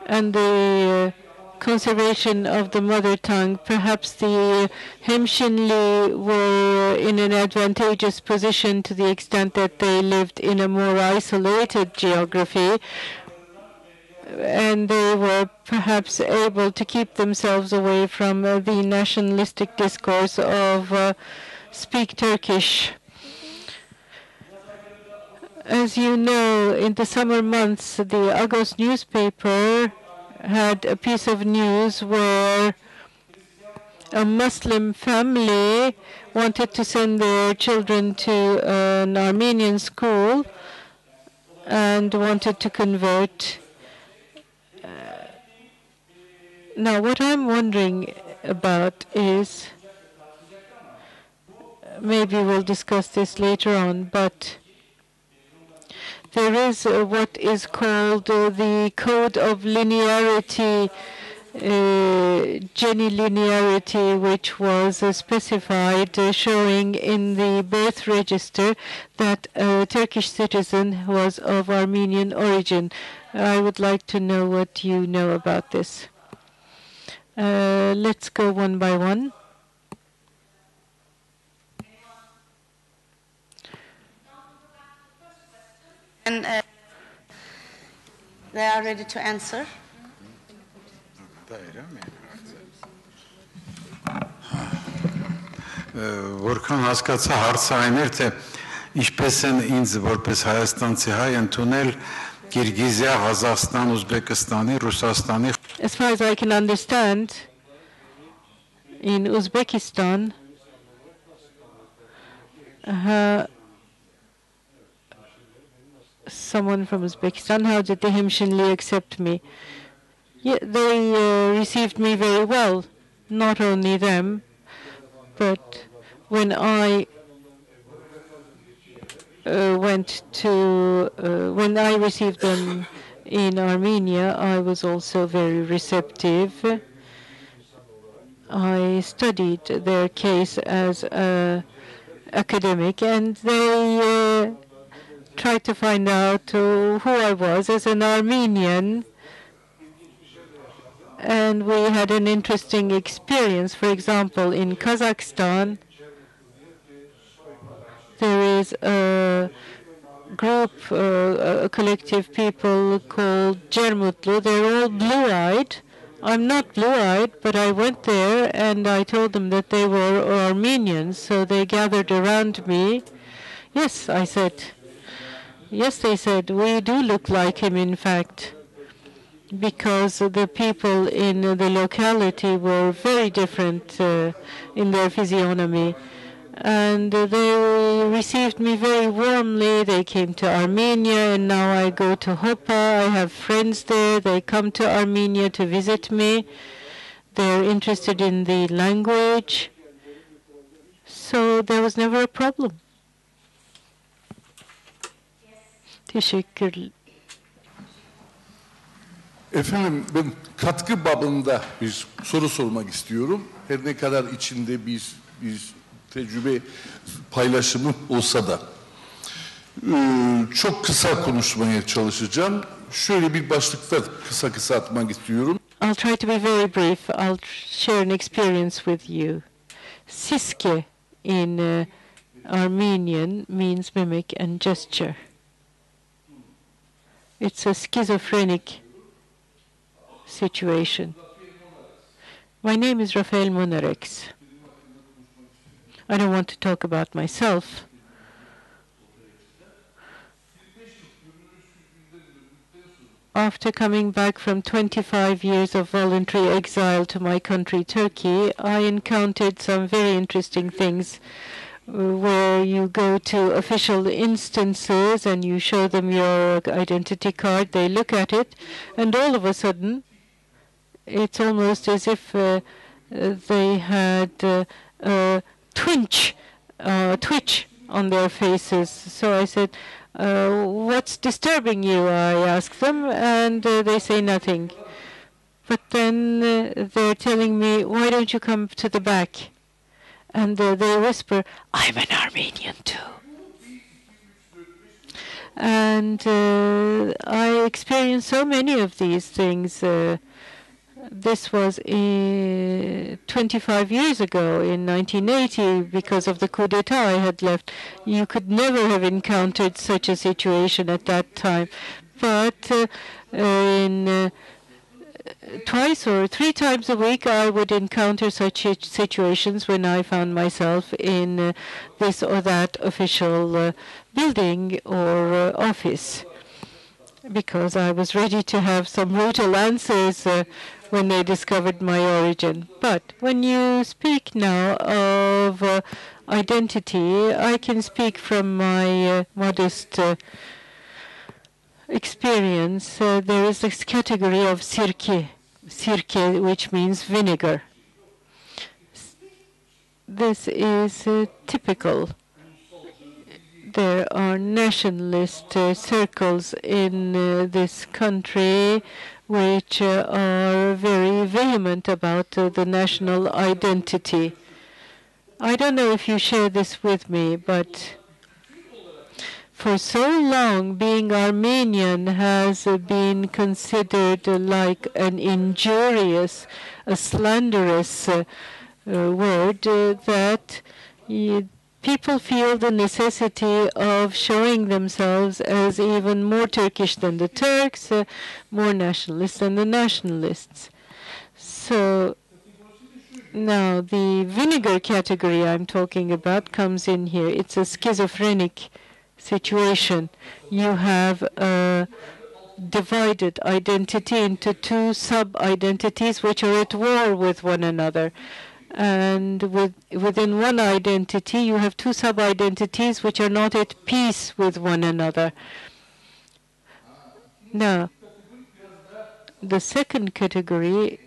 [SPEAKER 6] And the conservation of the mother tongue, perhaps the Hemşinli were in an advantageous position to the extent that they lived in a more isolated geography, and they were perhaps able to keep themselves away from the nationalistic discourse of speak Turkish. As you know, in the summer months, the Agos newspaper had a piece of news where a Muslim family wanted to send their children to an Armenian school and wanted to convert. Now, what I'm wondering about is, maybe we'll discuss this later on, but there is what is called the code of linearity, genilinearity, which was specified, showing in the birth register that a Turkish citizen was of Armenian origin. I would like to know what you know about this. Let's go one by one.
[SPEAKER 1] And they are ready to answer.
[SPEAKER 2] Որքան հասկացա հարցայիններ, թե ինչպես են ինձ որպես հայաստանցի հայ ընդունել Կիրգիզիա, Ղազախստան, Ուզբեկստանի, Ռուսաստանի.
[SPEAKER 6] As far as I can understand, in Uzbekistan, someone from Uzbekistan, how did the Hemşinli accept me? Yeah, they received me very well, not only them, but when I when I received them in Armenia, I was also very receptive. I studied their case as an academic, and they tried to find out who I was as an Armenian. And we had an interesting experience. For example, in Kazakhstan, there is a group, a collective people called Cermutlu. They're all blue-eyed. I'm not blue-eyed, but I went there and I told them that they were Armenians, so they gathered around me. Yes, I said. Yes, they said, we do look like him, in fact, because the people in the locality were very different in their physiognomy. And they received me very warmly. They came to Armenia, and now I go to Hopa. I have friends there. They come to Armenia to visit me. They're interested in the language. So there was never a problem. Teşekkür.
[SPEAKER 10] Efendim, ben katkı babında bir soru sormak istiyorum. Her ne kadar içinde bir tecrübe paylaşımı olsa da çok kısa konuşmaya çalışacağım. Şöyle bir başlıkta kısa atmak istiyorum.
[SPEAKER 6] I'll try to be very brief. I'll share an experience with you. Siske in Armenian means mimic and gesture. It's a schizophrenic situation. My name is Rafael Monarex. I don't want to talk about myself. After coming back from 25 years of voluntary exile to my country, Turkey, I encountered some very interesting things where you go to official instances and you show them your identity card. They look at it, and all of a sudden, it's almost as if they had a twitch on their faces. So I said, what's disturbing you? I ask them, and they say nothing. But then they're telling me, why don't you come to the back? And they whisper, I'm an Armenian too. And I experienced so many of these things. This was 25 years ago, in 1980, because of the coup d'etat I had left. You could never have encountered such a situation at that time. But twice or three times a week, I would encounter such situations when I found myself in this or that official building or office, because I was ready to have some brutal answers when they discovered my origin. But when you speak now of identity, I can speak from my modest experience. There is this category of sirke, which means vinegar. This is typical. There are nationalist circles in this country which are very vehement about the national identity. I don't know if you share this with me, but for so long, being Armenian has been considered like an injurious, a slanderous word that people feel the necessity of showing themselves as even more Turkish than the Turks, more nationalist than the nationalists. So now the vinegar category I'm talking about comes in here. It's a schizophrenic situation. You have a divided identity into two sub-identities which are at war with one another. And within one identity, you have two sub-identities which are not at peace with one another. Now, the second category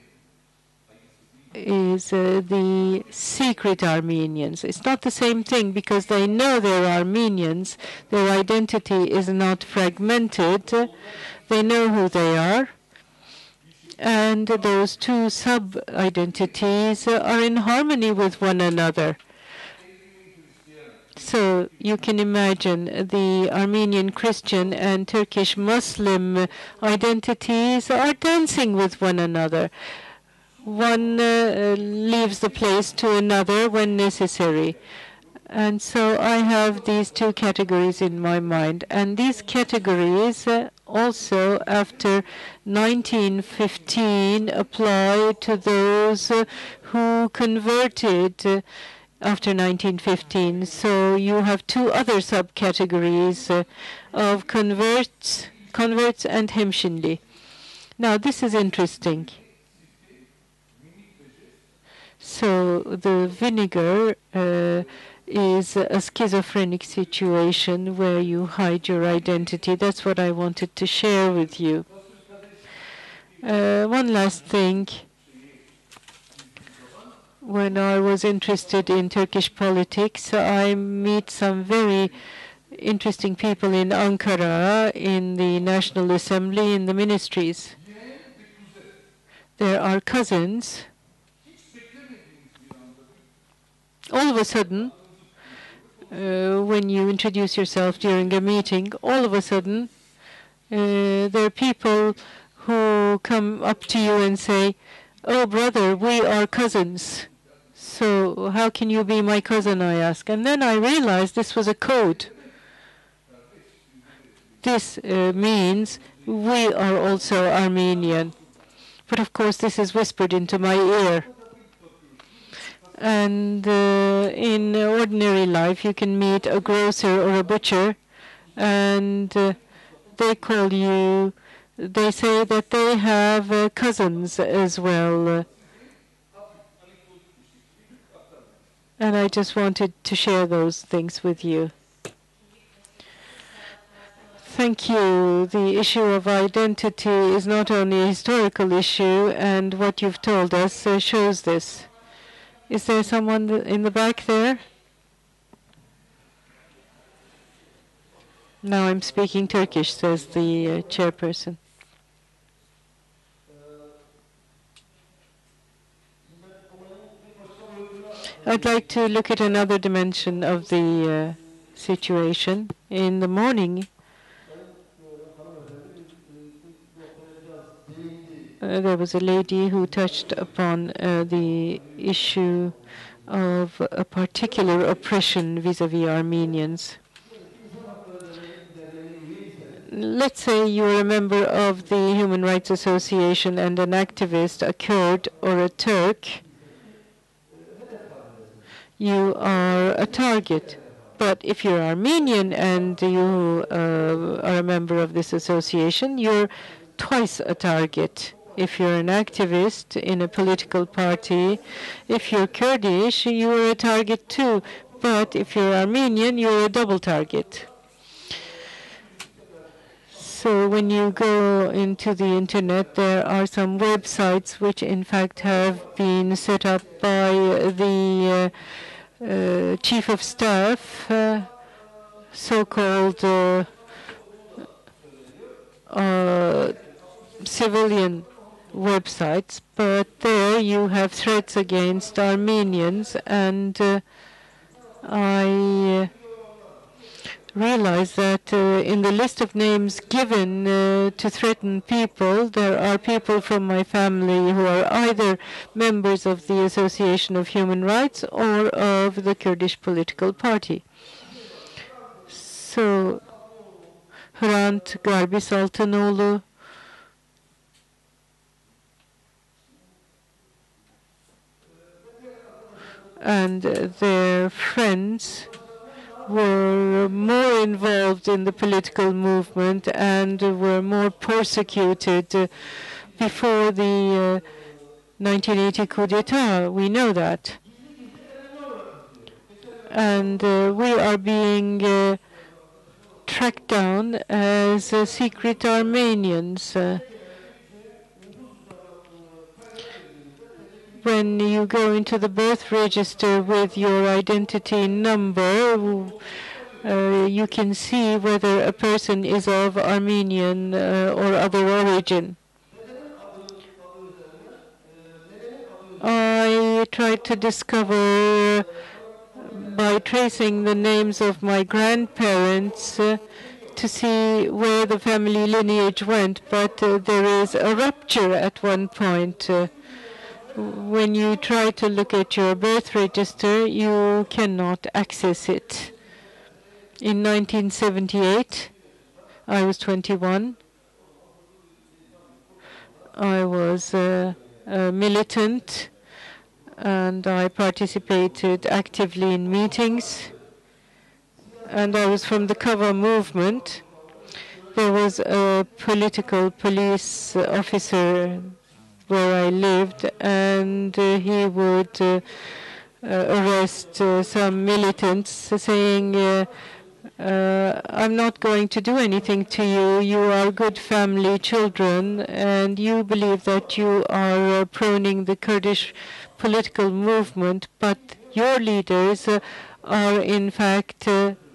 [SPEAKER 6] is the secret Armenians. It's not the same thing because they know they're Armenians. Their identity is not fragmented. They know who they are. And those two sub-identities are in harmony with one another. So you can imagine the Armenian Christian and Turkish Muslim identities are dancing with one another. One leaves the place to another when necessary. And so I have these two categories in my mind. And these categories also after 1915 apply to those who converted after 1915. So you have two other subcategories of converts and Hemşinli. Now this is interesting. So the vinegar is a schizophrenic situation where you hide your identity. That's what I wanted to share with you. One last thing. When I was interested in Turkish politics, I meet some very interesting people in Ankara, in the National Assembly, in the ministries. There are cousins. All of a sudden, when you introduce yourself during a meeting, all of a sudden, there are people who come up to you and say, "Oh, brother, we are cousins. So how can you be my cousin?" I ask. And then I realized this was a code. This means we are also Armenian. But of course, this is whispered into my ear. And in ordinary life, you can meet a grocer or a butcher, and they call you, they say that they have cousins as well. And I just wanted to share those things with you. Thank you. The issue of identity is not only a historical issue, and what you've told us shows this. Is there someone in the back there? Now I'm speaking Turkish, says the chairperson. I'd like to look at another dimension of the situation. In the morning, there was a lady who touched upon the issue of a particular oppression vis-à-vis Armenians. Let's say you're a member of the Human Rights Association and an activist, a Kurd or a Turk. You are a target. But if you're Armenian and you are a member of this association, you're twice a target. If you're an activist in a political party, if you're Kurdish, you are a target too. But if you're Armenian, you're a double target. So when you go into the internet, there are some websites which in fact have been set up by the chief of staff, so-called civilian websites, but there you have threats against Armenians, and I realize that in the list of names given to threaten people, there are people from my family who are either members of the Association of Human Rights or of the Kurdish political party. So, Hrant Dink, and their friends were more involved in the political movement and were more persecuted before the 1980 coup d'etat. We know that. And we are being tracked down as secret Armenians. When you go into the birth register with your identity number, you can see whether a person is of Armenian or other origin. I tried to discover by tracing the names of my grandparents to see where the family lineage went, but there is a rupture at one point. When you try to look at your birth register, you cannot access it. In 1978, I was 21. I was a militant, and I participated actively in meetings. And I was from the cover movement. There was a political police officer where I lived, and he would arrest some militants, saying, I'm not going to do anything to you. You are good family children, and you believe that you are proning the Kurdish political movement, but your leaders are in fact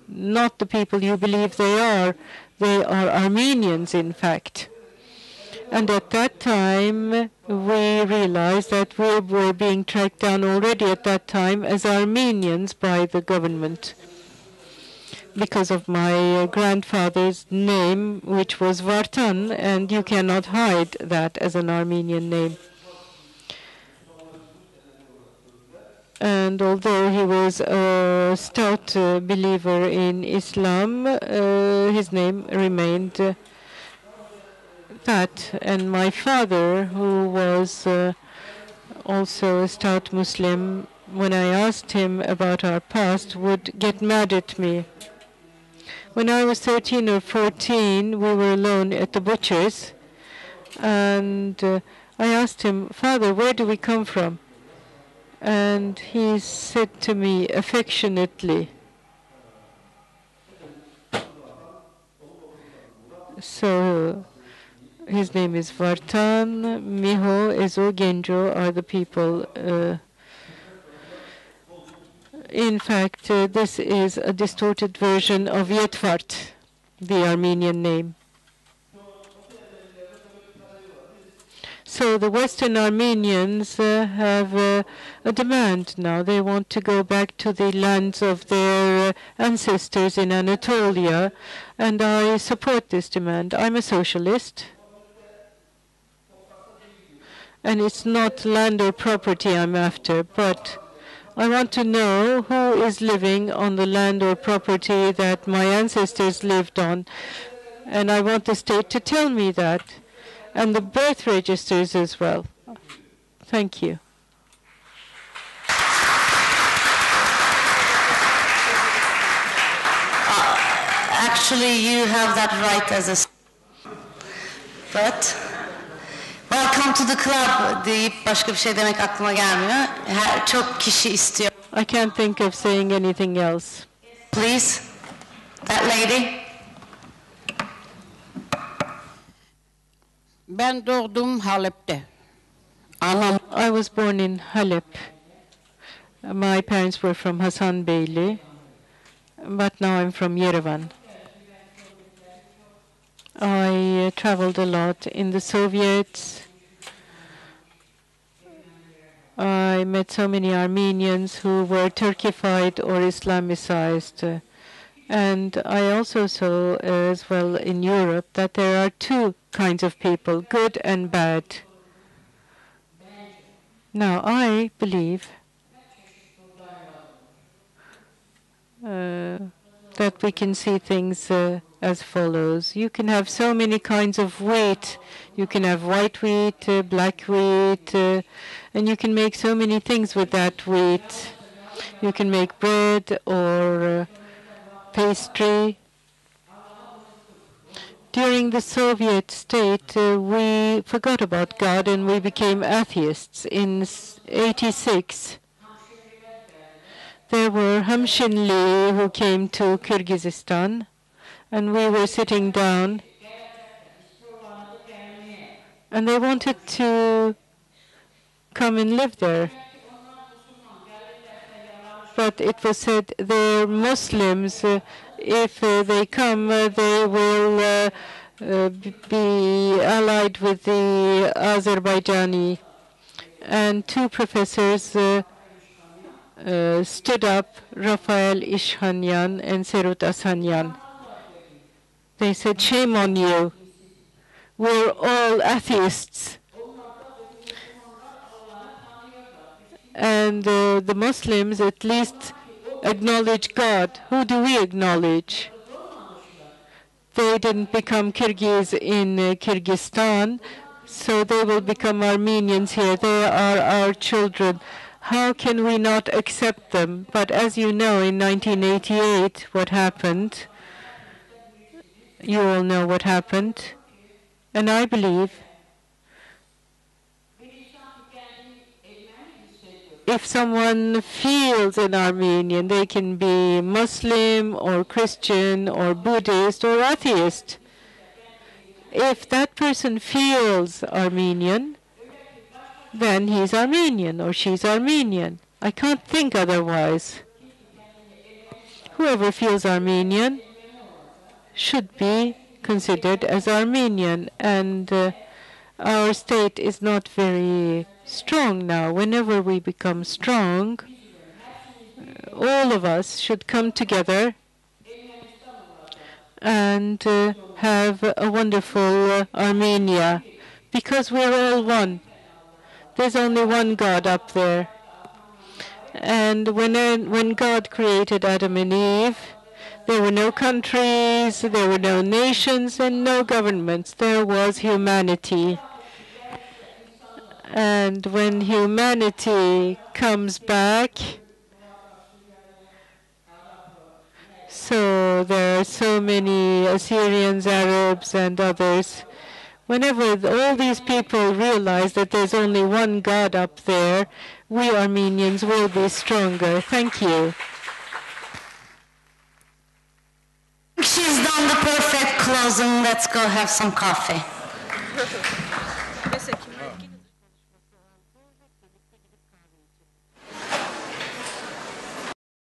[SPEAKER 6] not the people you believe they are. They are Armenians, in fact. And at that time, we realized that we were being tracked down already at that time as Armenians by the government because of my grandfather's name, which was Vartan, and you cannot hide that as an Armenian name. And although he was a stout believer in Islam, his name remained that. And my father, who was also a stout Muslim, when I asked him about our past, would get mad at me. When I was 13 or 14, we were alone at the butcher's, and I asked him, Father, where do we come from? And he said to me affectionately, so his name is Vartan, Miho, Ezo, Genjo are the people. In fact, this is a distorted version of Yetvart, the Armenian name. So the Western Armenians have a demand now. They want to go back to the lands of their ancestors in Anatolia, and I support this demand. I'm a socialist, and it's not land or property I'm after, but I want to know who is living on the land or property that my ancestors lived on, and I want the state to tell me that, and the birth registers as well. Thank you.
[SPEAKER 1] Actually, you have that right as a... But... Welcome to the club deyip başka bir şey demek aklıma gelmiyor. Çok kişi istiyor.
[SPEAKER 6] I can't think of saying anything else.
[SPEAKER 1] Please, that lady.
[SPEAKER 11] Ben doğdum Halep'te.
[SPEAKER 6] I was born in Halep. My parents were from Hasanbeyli, but now I'm from Yerevan. I traveled a lot in the Soviets. I met so many Armenians who were Turkified or Islamicized. And I also saw as well in Europe that there are two kinds of people, good and bad. Now, I believe that we can see things as follows. You can have so many kinds of wheat. You can have white wheat, black wheat, and you can make so many things with that wheat. You can make bread or pastry. During the Soviet state, we forgot about God and we became atheists. In '86, there were Hemşinli who came to Kyrgyzstan, and we were sitting down, and they wanted to come and live there. But it was said they're Muslims. If they come, they will be allied with the Azerbaijani. And two professors stood up, Rafael İşhanyan and Serut Asanyan. They said, shame on you. We're all atheists. And the Muslims at least acknowledge God. Who do we acknowledge? They didn't become Kyrgyz in Kyrgyzstan, so they will become Armenians here. They are our children. How can we not accept them? But as you know, in 1988, what happened? You all know what happened. And I believe if someone feels an Armenian, they can be Muslim or Christian or Buddhist or atheist. If that person feels Armenian, then he's Armenian or she's Armenian. I can't think otherwise. Whoever feels Armenian should be considered as Armenian, and our state is not very strong now. Whenever we become strong, all of us should come together and have a wonderful Armenia, because we're all one. There's only one God up there. And when God created Adam and Eve, there were no countries, there were no nations, and no governments. There was humanity. And when humanity comes back, so there are so many Assyrians, Arabs, and others. Whenever all these people realize that there's only one God up there, we Armenians will be stronger. Thank you.
[SPEAKER 1] She's done the perfect closing. Let's go have some coffee.